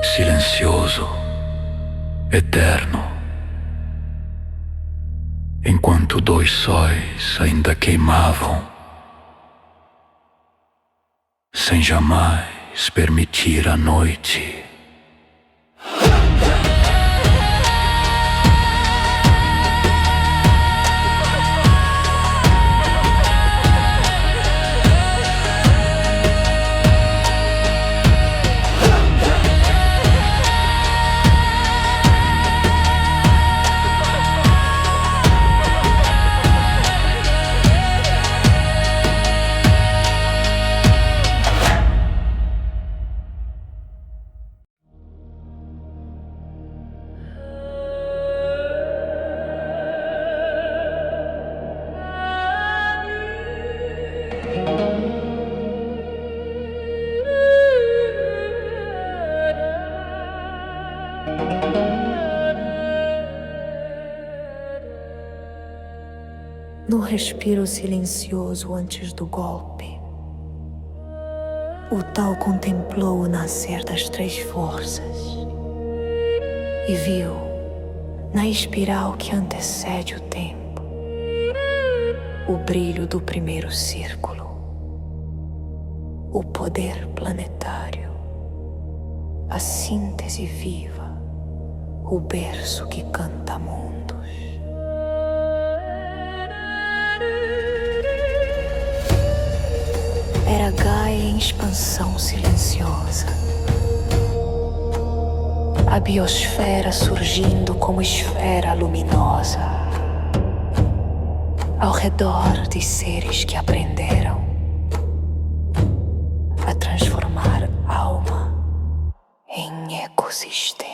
silencioso, eterno, enquanto dois sóis ainda queimavam, sem jamais permitir a noite. No respiro silencioso antes do golpe, o Tao contemplou o nascer das três forças e viu, na espiral que antecede o tempo, o brilho do primeiro círculo, o poder planetário, a síntese viva, o berço que canta mundos. Era Gaia em expansão silenciosa. A biosfera surgindo como esfera luminosa. Ao redor de seres que aprenderam a transformar alma em ecossistema.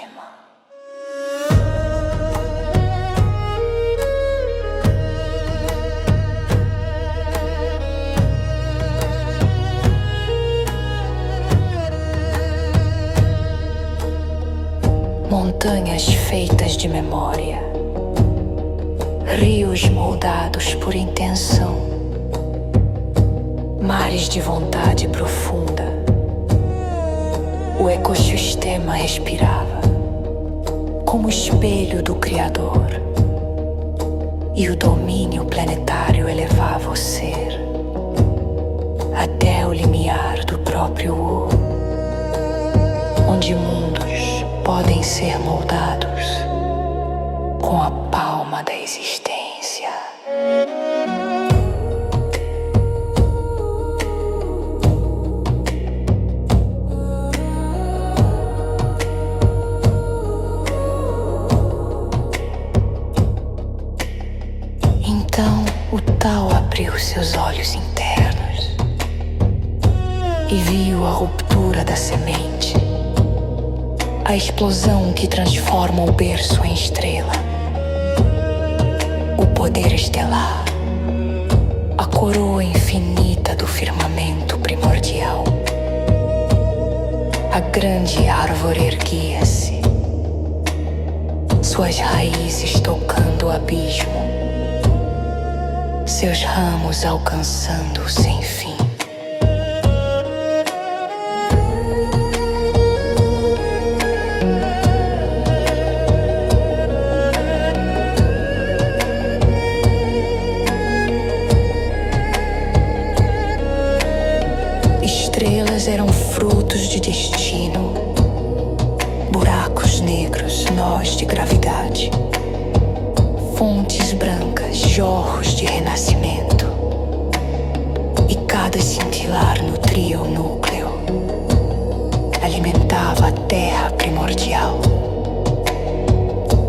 Montanhas feitas de memória, rios moldados por intenção, mares de vontade profunda. O ecossistema respirava como espelho do Criador, e o domínio planetário elevava o ser até o limiar do próprio U, onde mundos podem ser moldados com a palma da existência. Então o Tao abriu seus olhos internos e viu a ruptura da semente. A explosão que transforma o berço em estrela. O poder estelar. A coroa infinita do firmamento primordial. A grande árvore erguia-se. Suas raízes tocando o abismo. Seus ramos alcançando o sem fim. Eram frutos de destino, buracos negros, nós de gravidade, fontes brancas, jorros de renascimento, e cada cintilar nutria o núcleo, alimentava a terra primordial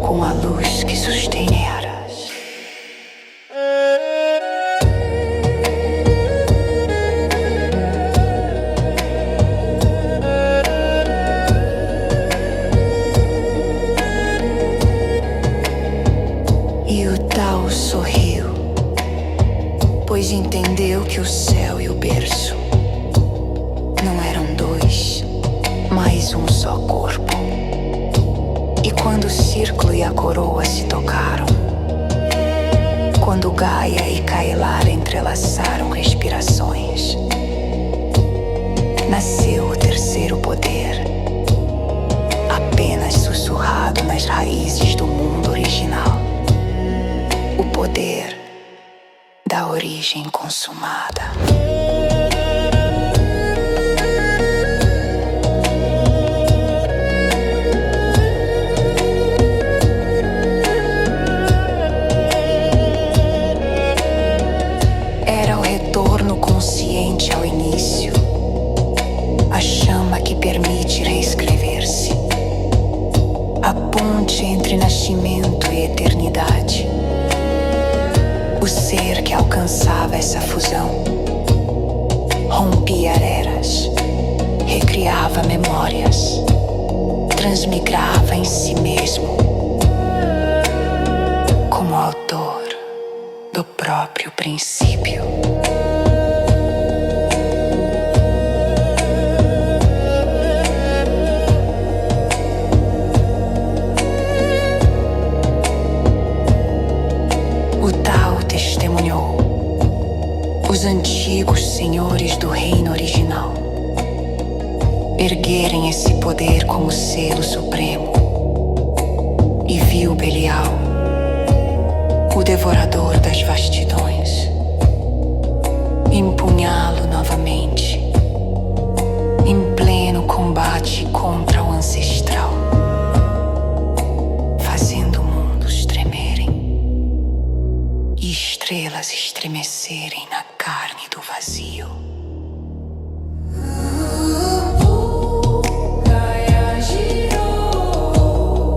com a luz que sustém eras. Pois entendeu que o céu e o berço não eram dois, mas um só corpo. E quando quando o círculo e a coroa se tocaram, quando Gaia e Kailar entrelaçaram respirações, nasceu o terceiro poder, apenas sussurrado nas raízes do mundo original. O poder da origem consumada. Era o retorno consciente ao início, a chama que permite reescrever-se, a ponte entre nascimento e eternidade. O ser que alcançava essa fusão rompia eras, recriava memórias, transmigrava em si mesmo, como autor do próprio princípio. Testemunhou os antigos senhores do reino original erguerem esse poder como selo supremo, e viu Belial, o devorador das vastidões, empunhá-lo novamente em pleno combate contra o ancestral, fazendo mundos tremerem e estrelas estremecerem na carne do vazio. Gaia girou,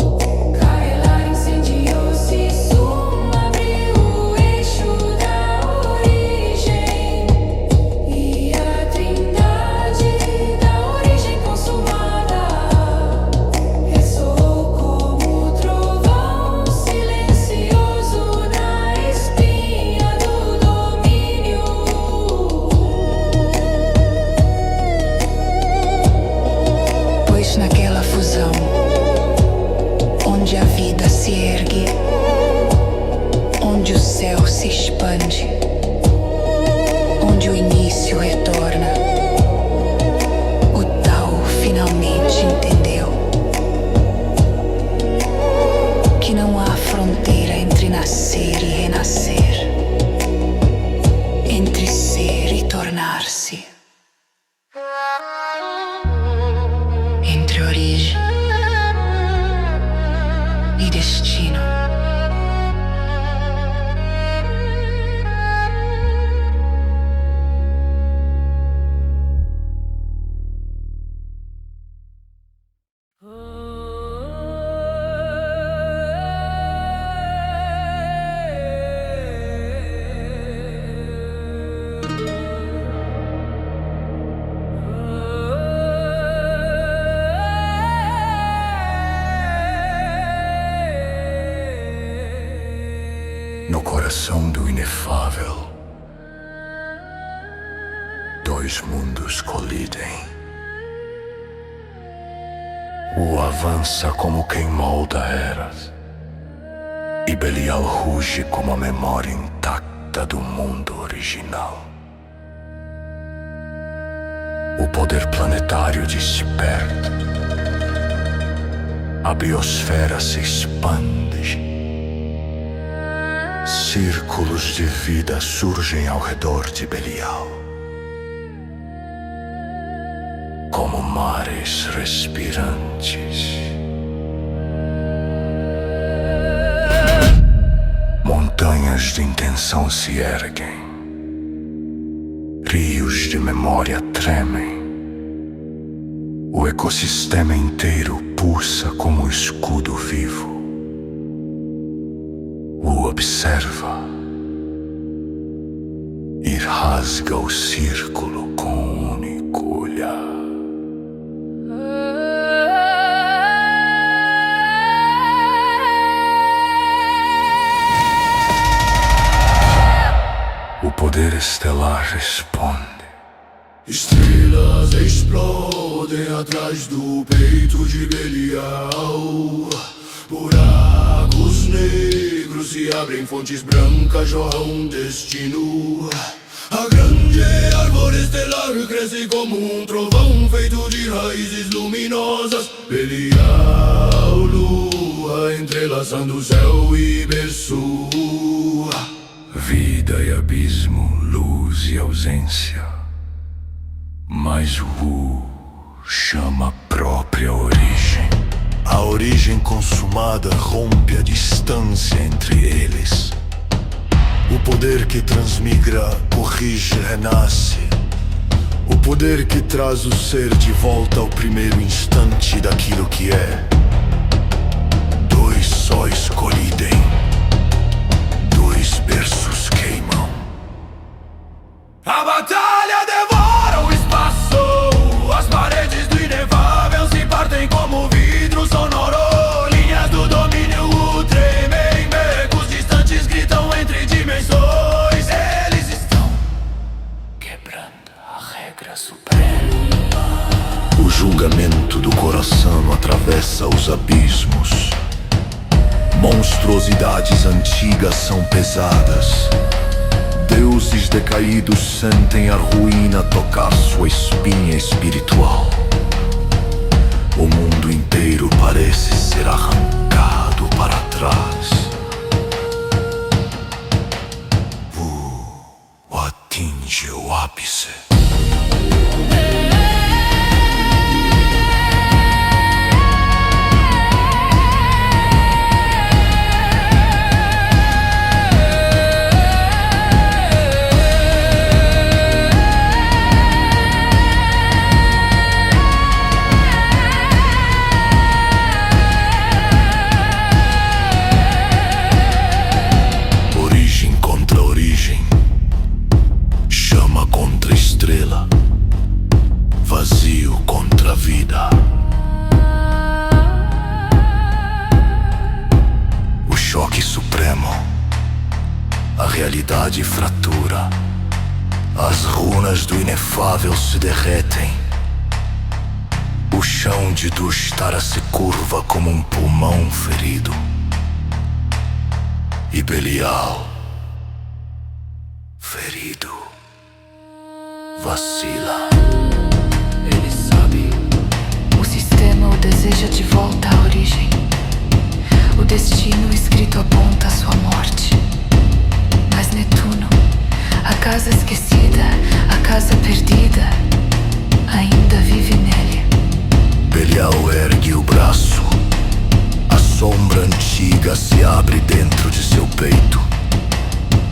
Kailar incendiou-se, Suma abriu o eixo da origem, e a trindade da origem consumada ressoou como trovão silencioso na espinha do domínio. Pois naquela fusão, onde a vida se ergue, onde o céu se expande, onde o início retorna, o Tao finalmente entendeu que não há fronteira entre nascer e renascer, entre ser e tornar-se, entre origem e destino. No coração do inefável, dois mundos colidem. O avança como quem molda eras, e Belial ruge como a memória intacta do mundo original. O poder planetário diz-se perto, a biosfera se expande, círculos de vida surgem ao redor de Belial, como mares respirantes. Montanhas de intenção se erguem, rios de memória tremem, o ecossistema inteiro pulsa como um escudo vivo. O observa e rasga o círculo com um único olhar. O poder estelar responde. Estrelas explodem atrás do peito de Belial. Buracos negros se abrem, fontes brancas jorram destino. A grande árvore estelar cresce como um trovão feito de raízes luminosas. Belial, lua, entrelaçando céu e berço. Vida e abismo, luz e ausência. Mas o chama a própria origem. A origem consumada rompe a distância entre eles. O poder que transmigra, corrige, renasce. O poder que traz o ser de volta ao primeiro instante daquilo que é. Dois sóis colidem, dois berços queimam. A batalha devora o espaço. As paredes do inefável se partem como vidro sonoro. Linhas do domínio tremem, becos distantes gritam entre dimensões. Eles estão quebrando a regra suprema. O julgamento do coração atravessa os abismos. Monstruosidades antigas são pesadas. Deuses decaídos sentem a ruína tocar sua espinha espiritual. O mundo inteiro parece ser arrancado para trás. O atinge o ápice. Vazio contra a vida. O choque supremo. A realidade fratura. As runas do inefável se derretem. O chão de Dushtara se curva como um pulmão ferido. E Belial, ferido, vacila. Ele sabe. O sistema o deseja de volta à origem. O destino escrito aponta a sua morte. Mas Netuno, a casa esquecida, a casa perdida, ainda vive nele. Belial ergue o braço. A sombra antiga se abre dentro de seu peito.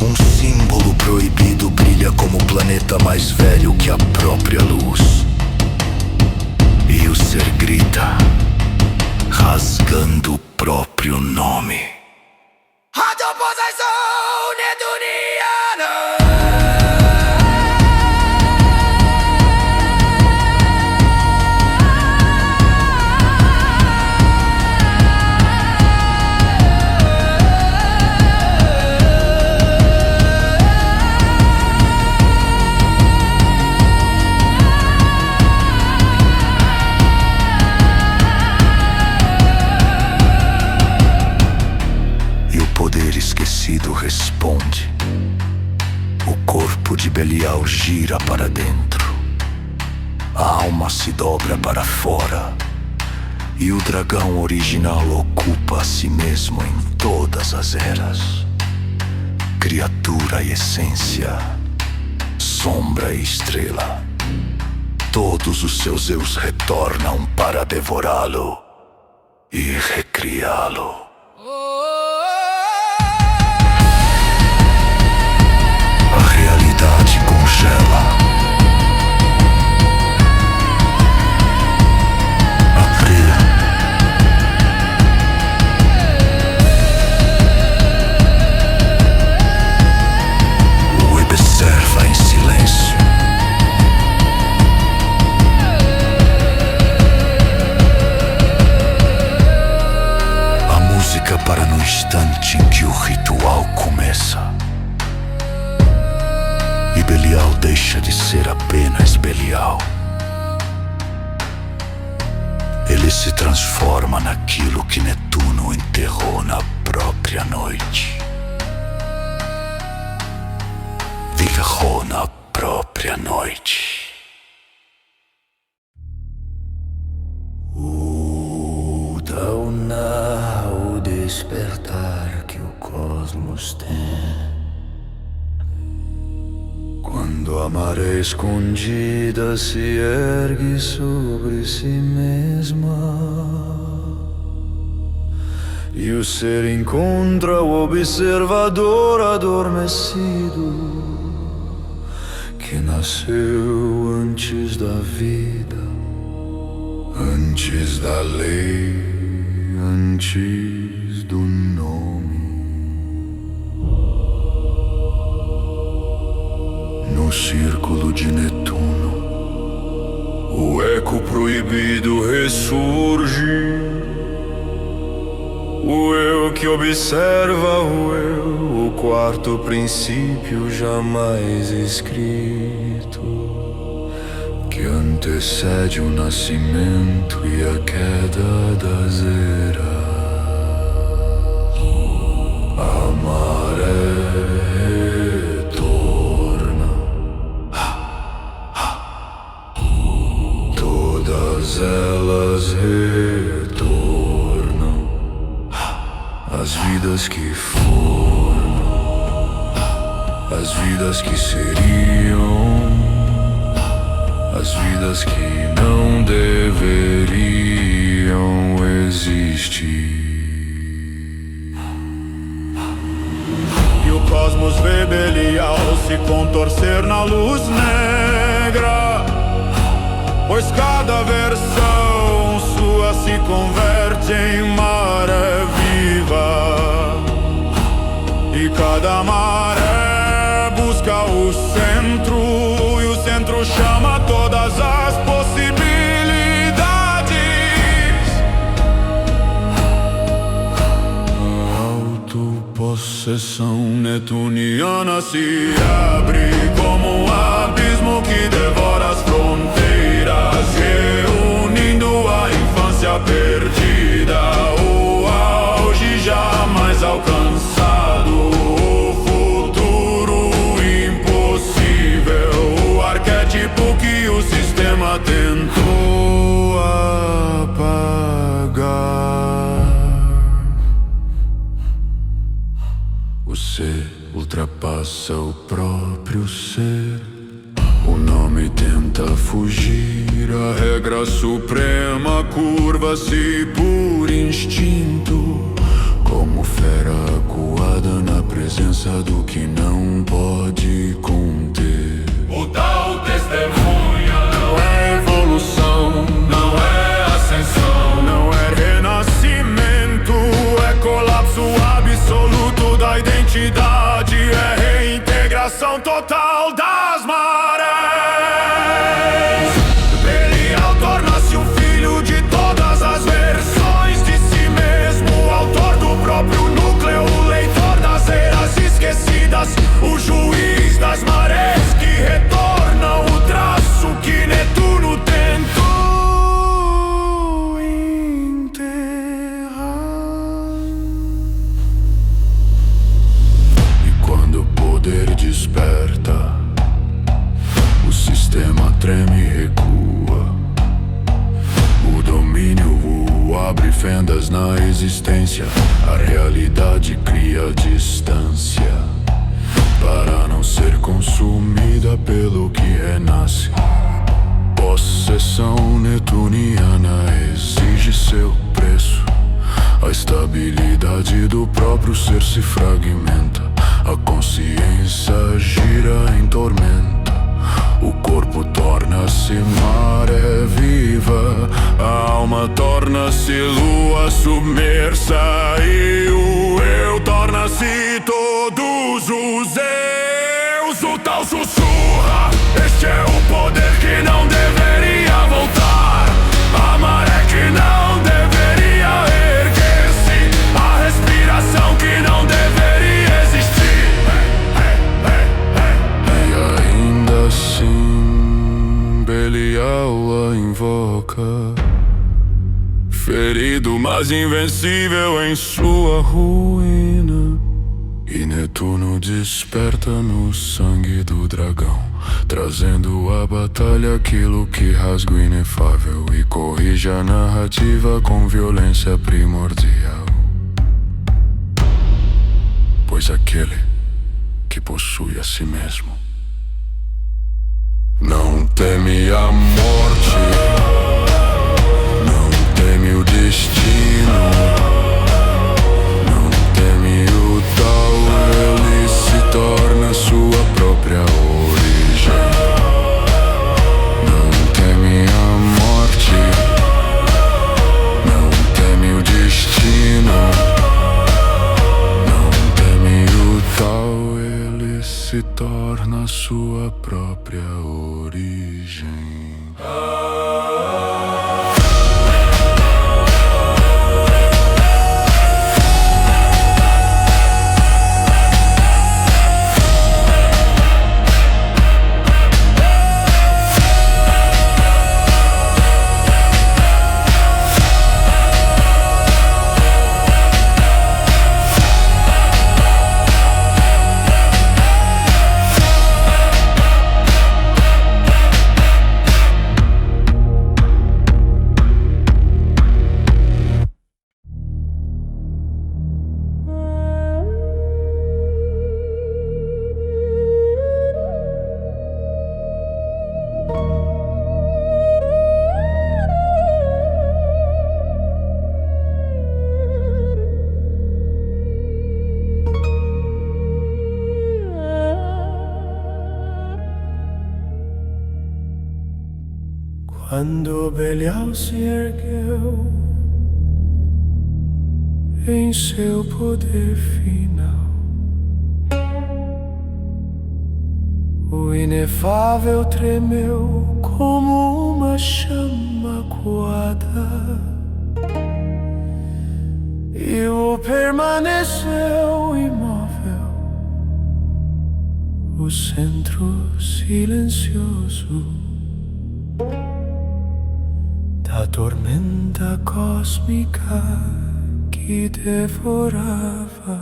Um símbolo proibido brilha como o planeta mais velho que a própria luz. E o ser grita, rasgando o próprio nome. Radioposição netuniana. Responde. O corpo de Belial gira para dentro. A alma se dobra para fora. E o dragão original ocupa a si mesmo em todas as eras. Criatura e essência, sombra e estrela. Todos os seus eus retornam para devorá-lo e recriá-lo. Congela. Abrir. O observa em silêncio. A música para no instante em que o ritual começa. E Belial deixa de ser apenas Belial. Ele se se transforma naquilo que Netuno enterrou na própria noite. Enterrou na própria noite. O tal narra o despertar que o cosmos tem. Quando a maré escondida se ergue sobre si mesma e o ser encontra o observador adormecido que nasceu antes da vida, antes da lei, antes do nome. No círculo de Netuno, o eco proibido ressurge. O eu que observa o eu, o quarto princípio jamais escrito, que antecede o nascimento e a queda das eras. A maré retorna, todas elas retornam, as vidas que foram, as vidas que seriam, as vidas que não deveriam existir. E o cosmos vê Belial se contorcer na luz negra, pois cada versão sua se converte em maré viva, e cada maré busca o centro, e o centro chama todas as possibilidades. A autopossessão netuniana se abre como um abismo que devora as fronteiras, reunindo a infância perdida, o auge jamais alcançado, o futuro impossível, o arquétipo que o sistema tentou apagar. O ser ultrapassa o próprio ser. O nome tenta fugir, a regra suprema curva-se por instinto, como fera acuada na presença do que não pode conter. O tal testemunha não é evolução, não é ascensão, não é renascimento, é colapso absoluto da identidade, é reintegração total das marés. Belial torna-se o filho de todas as versões de si mesmo, o autor do próprio núcleo, o leitor das eras esquecidas, o juiz das marés que retornam o traço que Netuno tentou enterrar. E quando o poder desperta, o sistema treme e recua. O domínio abre fendas na existência, a realidade cria distância para não ser consumida pelo que renasce. Possessão netuniana exige seu preço. A estabilidade do próprio ser se fragmenta, a consciência gira em tormenta. O corpo torna-se maré viva, a alma torna-se lua submersa, e o eu torna-se todos os eus. O tal sussurra, este é o poder que não deveria voltar, a maré que não deveria erguer-se, a respiração que não deveria existir. E ainda assim Belial a invoca, Ferido, mas invencível em sua ruína. E Netuno desperta no sangue do dragão, trazendo à batalha aquilo que rasga o inefável e corrige a narrativa com violência primordial. Pois aquele que possui a si mesmo não teme a morte, não teme o destino, não teme o tal, ele se torna sua própria origem. Não teme a morte, não teme o destino, não teme o tal, ele se torna sua própria origem. Quando Belial se ergueu em seu poder final, o inefável tremeu como uma chama coada, e o permaneceu imóvel, o centro silencioso da tormenta cósmica que devorava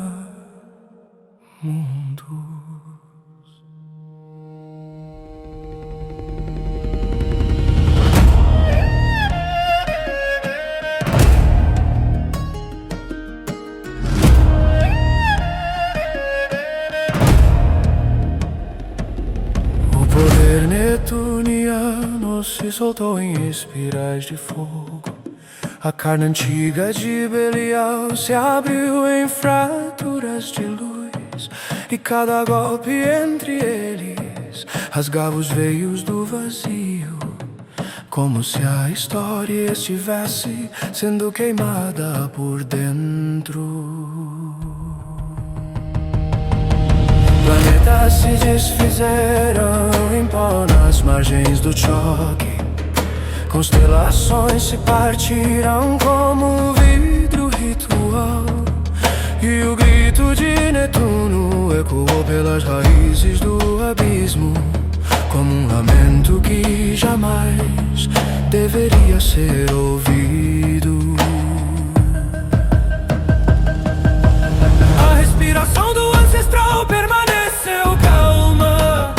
mundos. O poder netuniano se soltou em espirais de fogo. A carne antiga de Belial se abriu em fraturas de luz, e cada golpe entre eles rasgava os veios do vazio, como se a história estivesse sendo queimada por dentro. Planetas se desfizeram em pó nas margens do choque, constelações se partiram como um vidro ritual, e o grito de Netuno ecoou pelas raízes do abismo, como um lamento que jamais deveria ser ouvido. A respiração do ancestral permaneceu calma.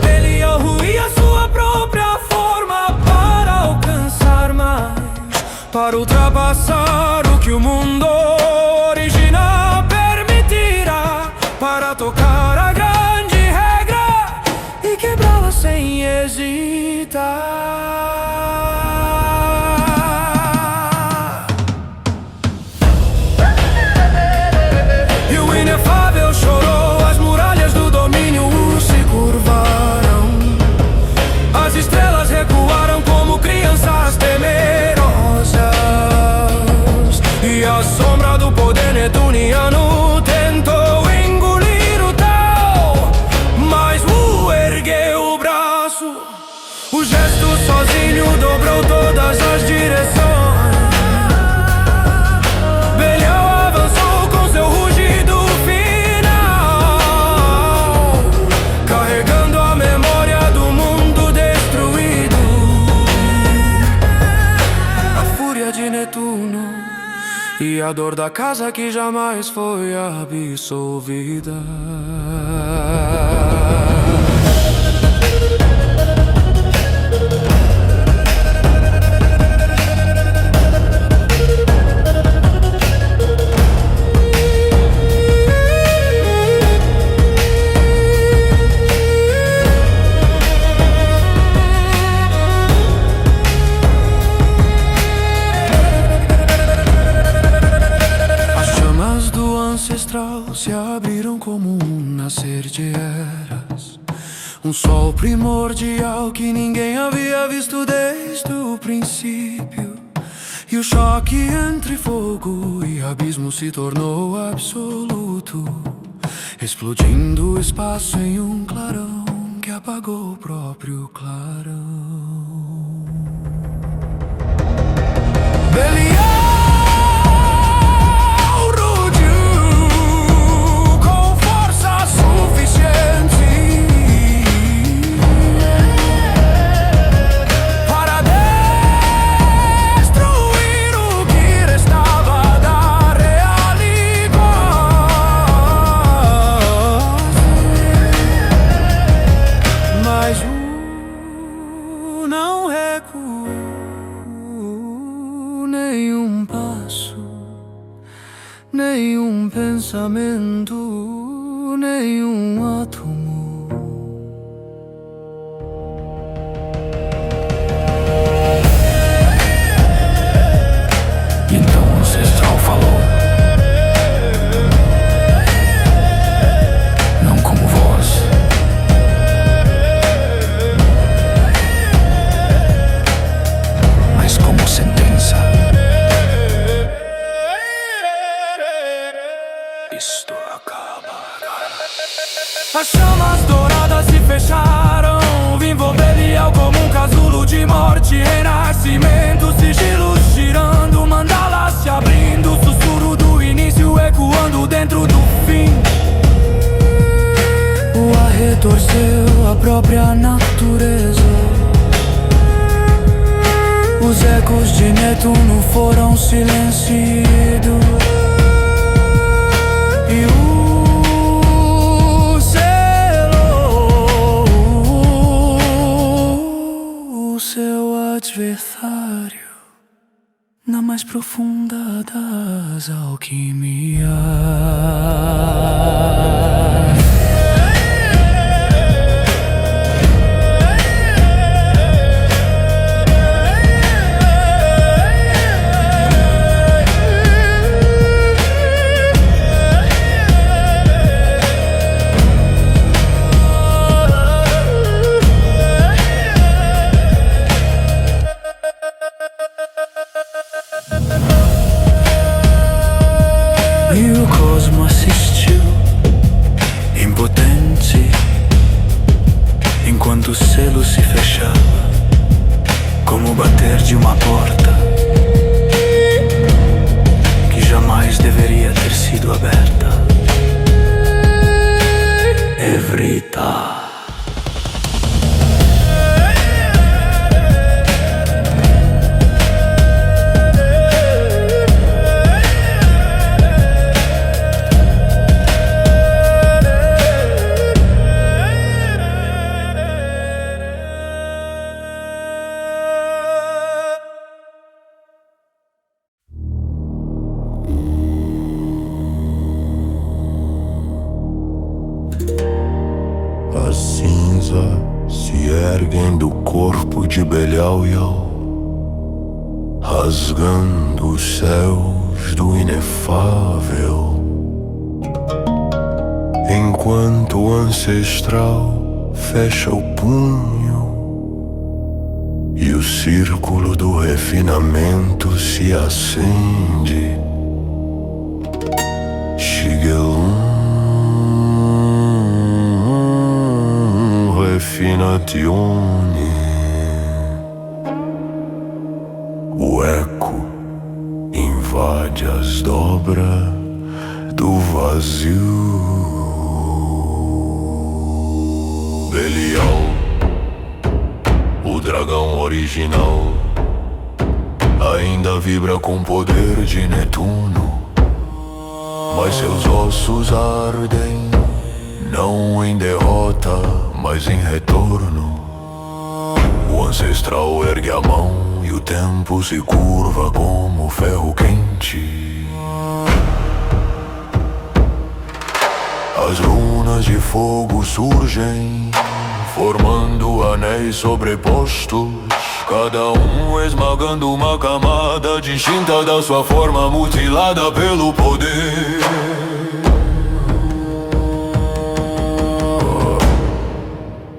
Belial ruía sua própria forma para alcançar mais, para ultrapassar o que o mundo original permitirá, para tocar a grande regra e quebrá-la sem hesitar. E o inefável chorou, as muralhas do domínio se curvaram, as estrelas recuaram como crianças temerosas, e a e a dor da casa que jamais foi absolvida. Se abriram como um nascer de eras, um sol primordial que ninguém havia visto desde o princípio. E o choque entre fogo e abismo se tornou absoluto, explodindo o espaço em um clarão que apagou o próprio clarão. Belial nenhum pensamento, nenhum átomo. Então o ancestral falou: não como voz, mas como sentença. Isto acaba agora. As chamas douradas se fecharam, envolver Belial como um casulo de morte, renascimento, sigilos girando, mandalas se abrindo, sussurro do início ecoando dentro do fim. O ar retorceu a própria natureza, os ecos de Netuno foram silenciados. E o seu adversário na mais profunda das alquimias. E o cosmo assistiu, impotente, enquanto o selo se fechava, como o bater de uma porta que jamais deveria ter sido aberta. Evrita. A cinza se erguem do corpo de Belial, rasgando os céus do inefável, enquanto o ancestral fecha o punho e o círculo do refinamento se acende. Shigelum Refinatione. O eco invade as dobras do vazio. Belial, o dragão original, ainda vibra com o poder de Netuno, mas seus ossos ardem, não em derrota, mas em retorno. O ancestral ergue a mão e o tempo se curva como ferro quente. As runas de fogo surgem, formando anéis sobrepostos, cada um esmagando uma camada distinta da sua forma mutilada pelo poder.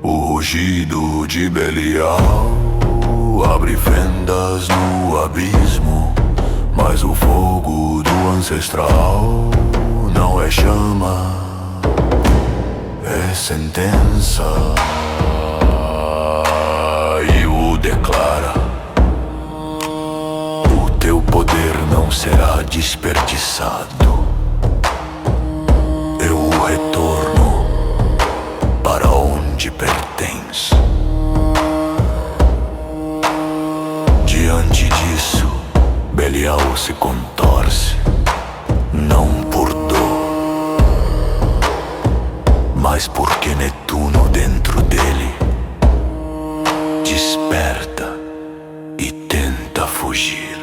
O rugido de Belial abre fendas no abismo, mas o fogo do ancestral não é chama, é sentença. E o declara: o teu poder não será desperdiçado. Eu o retorno para onde pertence. Diante disso, Belial se contorce, não por dor, mas porque Netuno dentro dele desperta e tenta fugir.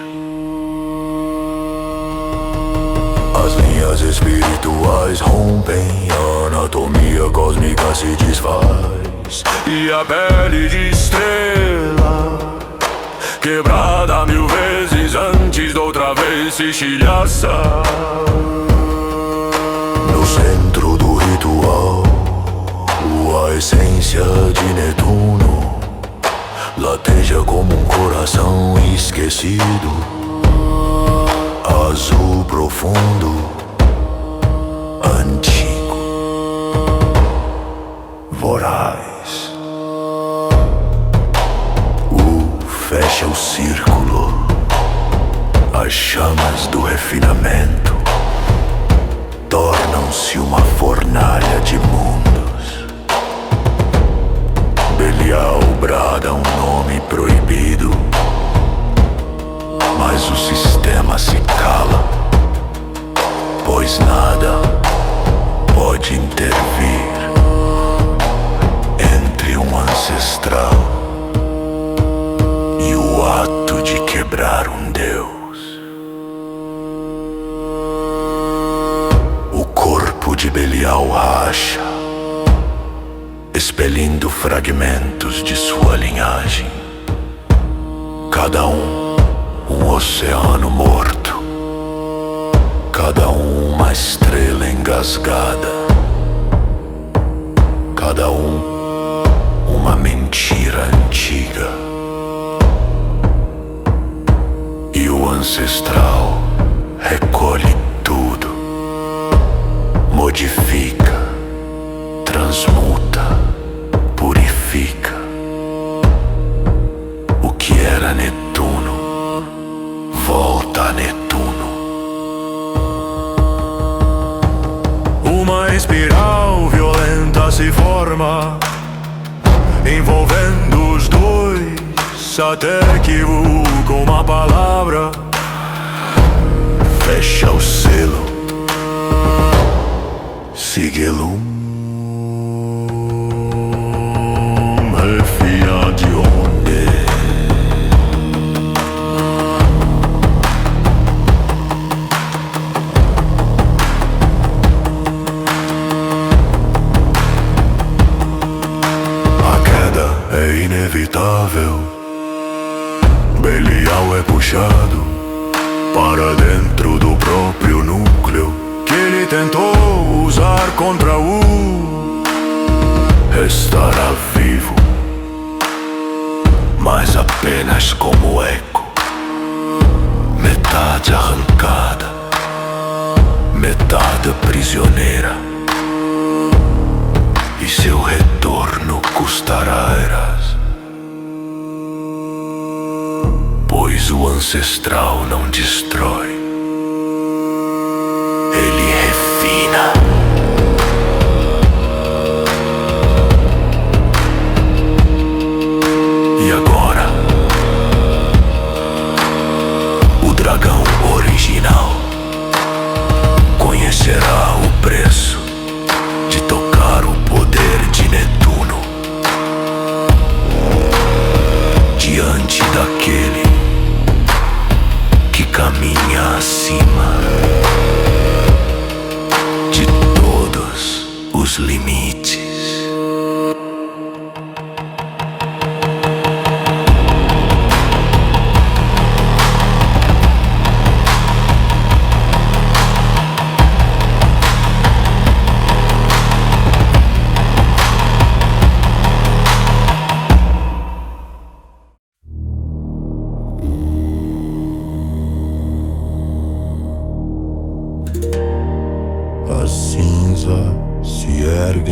As linhas espirituais rompem, a anatomia cósmica se desfaz, e a pele de estrela, quebrada 1000 vezes antes de outra vez se estilhaça. No centro do ritual, a essência de Netuno lateja como um coração esquecido, azul profundo, antigo, voraz. Fecha o círculo, as chamas do refinamento tornam-se uma fornalha de mundos. Belial brada um nome proibido, mas o sistema se cala, pois nada pode intervir entre um ancestral e o ato de quebrar um deus. O corpo de Belial racha, expelindo fragmentos de sua linhagem, cada um oceano morto, cada um uma estrela engasgada, cada um uma mentira antiga. E o ancestral recolhe tudo, modifica, transmuta, purifica. O que era Netuno volta a Netuno. Uma espiral violenta se forma, envolvendo os dois, até que com uma palavra fecha o selo. Sigilum refia de onde. A queda é inevitável. Belial é puxado para dentro do próprio núcleo que ele tentou usar contra o. Estará vivo, mas apenas como eco, metade arrancada, metade prisioneira, e seu retorno custará eras. Pois o ancestral não destrói, ele refina. E agora,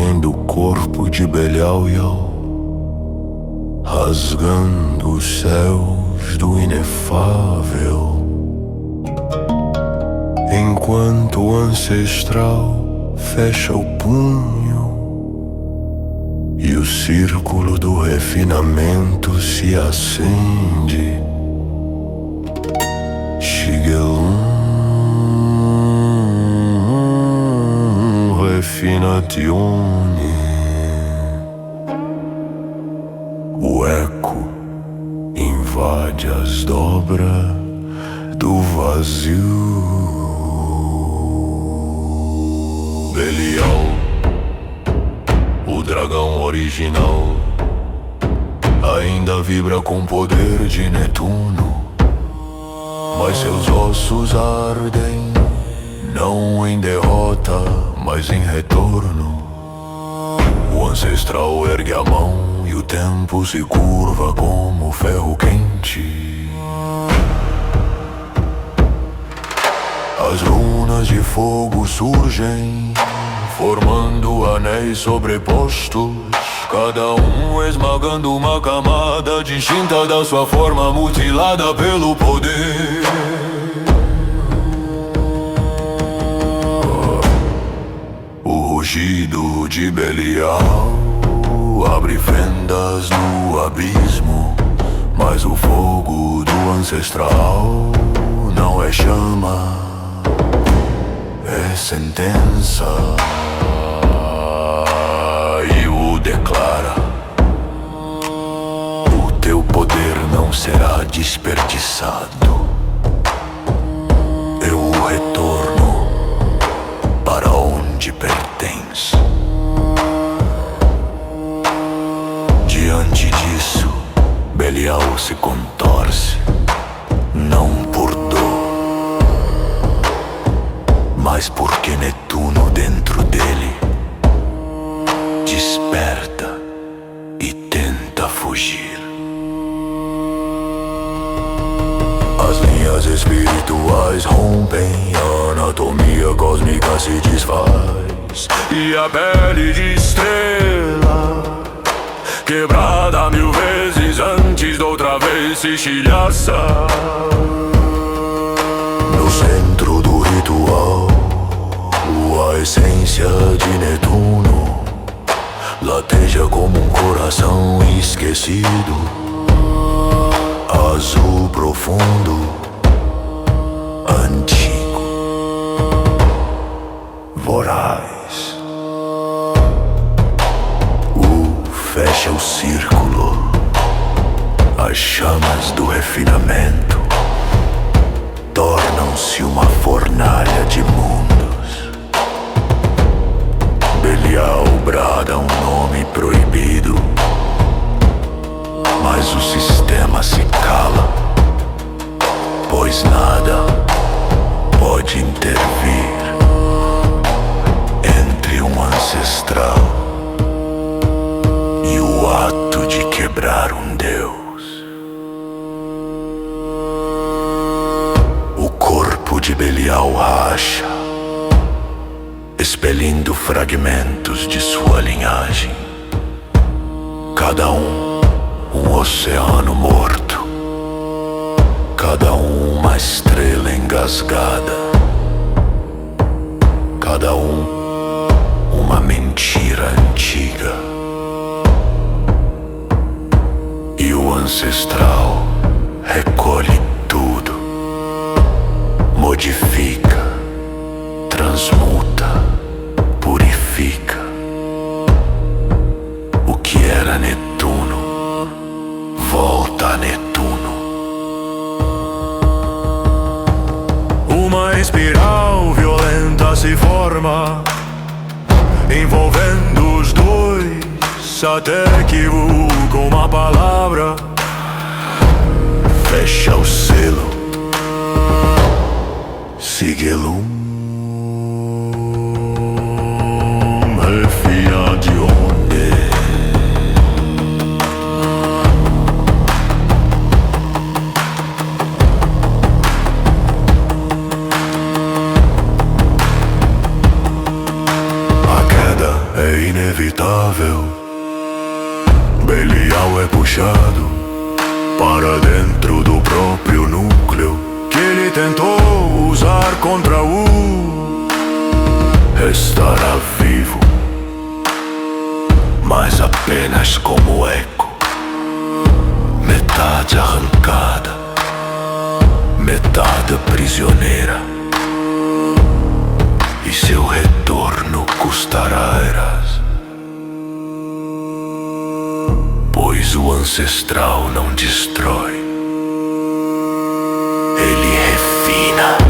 roendo o corpo de Belial Yal, rasgando os céus do inefável, enquanto o ancestral fecha o punho e o círculo do refinamento se acende. Shigelum refinatione. O eco invade as dobras do vazio. Belial, o dragão original, ainda vibra com o poder de Netuno, mas seus ossos ardem, não em derrota, mas em retorno. O ancestral ergue a mão e o tempo se curva como ferro quente. As runas de fogo surgem, formando anéis sobrepostos, cada um esmagando uma camada distinta da sua forma mutilada pelo poder. O rugido de Belial abre fendas no abismo, mas o fogo do ancestral não é chama, é sentença. E o declara: o teu poder não será desperdiçado. Eu o retorno para onde pertence. Diante disso, Belial se contorce, não por dor, mas porque Netuno dentro dele desperta e tenta fugir. As linhas espirituais rompem, a anatomia cósmica se desfaz, e a pele de estrela, quebrada 1000 vezes antes de outra vez se estilhaça. No centro do ritual, a essência de Netuno lateja como um coração esquecido, azul profundo, antigo, voraz. Fecha o círculo, as chamas do refinamento tornam-se uma fornalha de mundos. Belial brada um nome proibido, mas o sistema se cala, pois nada pode intervir entre um ancestral e o ato de quebrar um deus. O corpo de Belial racha, expelindo fragmentos de sua linhagem, cada um oceano morto, cada um uma estrela engasgada, cada um uma mentira antiga. E o ancestral recolhe tudo, modifica, transmuta, purifica. O que era Netuno volta a Netuno. Uma espiral violenta se forma, envolvendo os dois, até que com uma palavra fecha o selo. Sigelum refinatione. A queda é inevitável, imutável. Belial é puxado para dentro do próprio núcleo que ele tentou usar contra U. Estará vivo, mas apenas como eco, metade arrancada, metade prisioneira, e seu retorno custará eras, pois o ancestral não destrói, ele refina.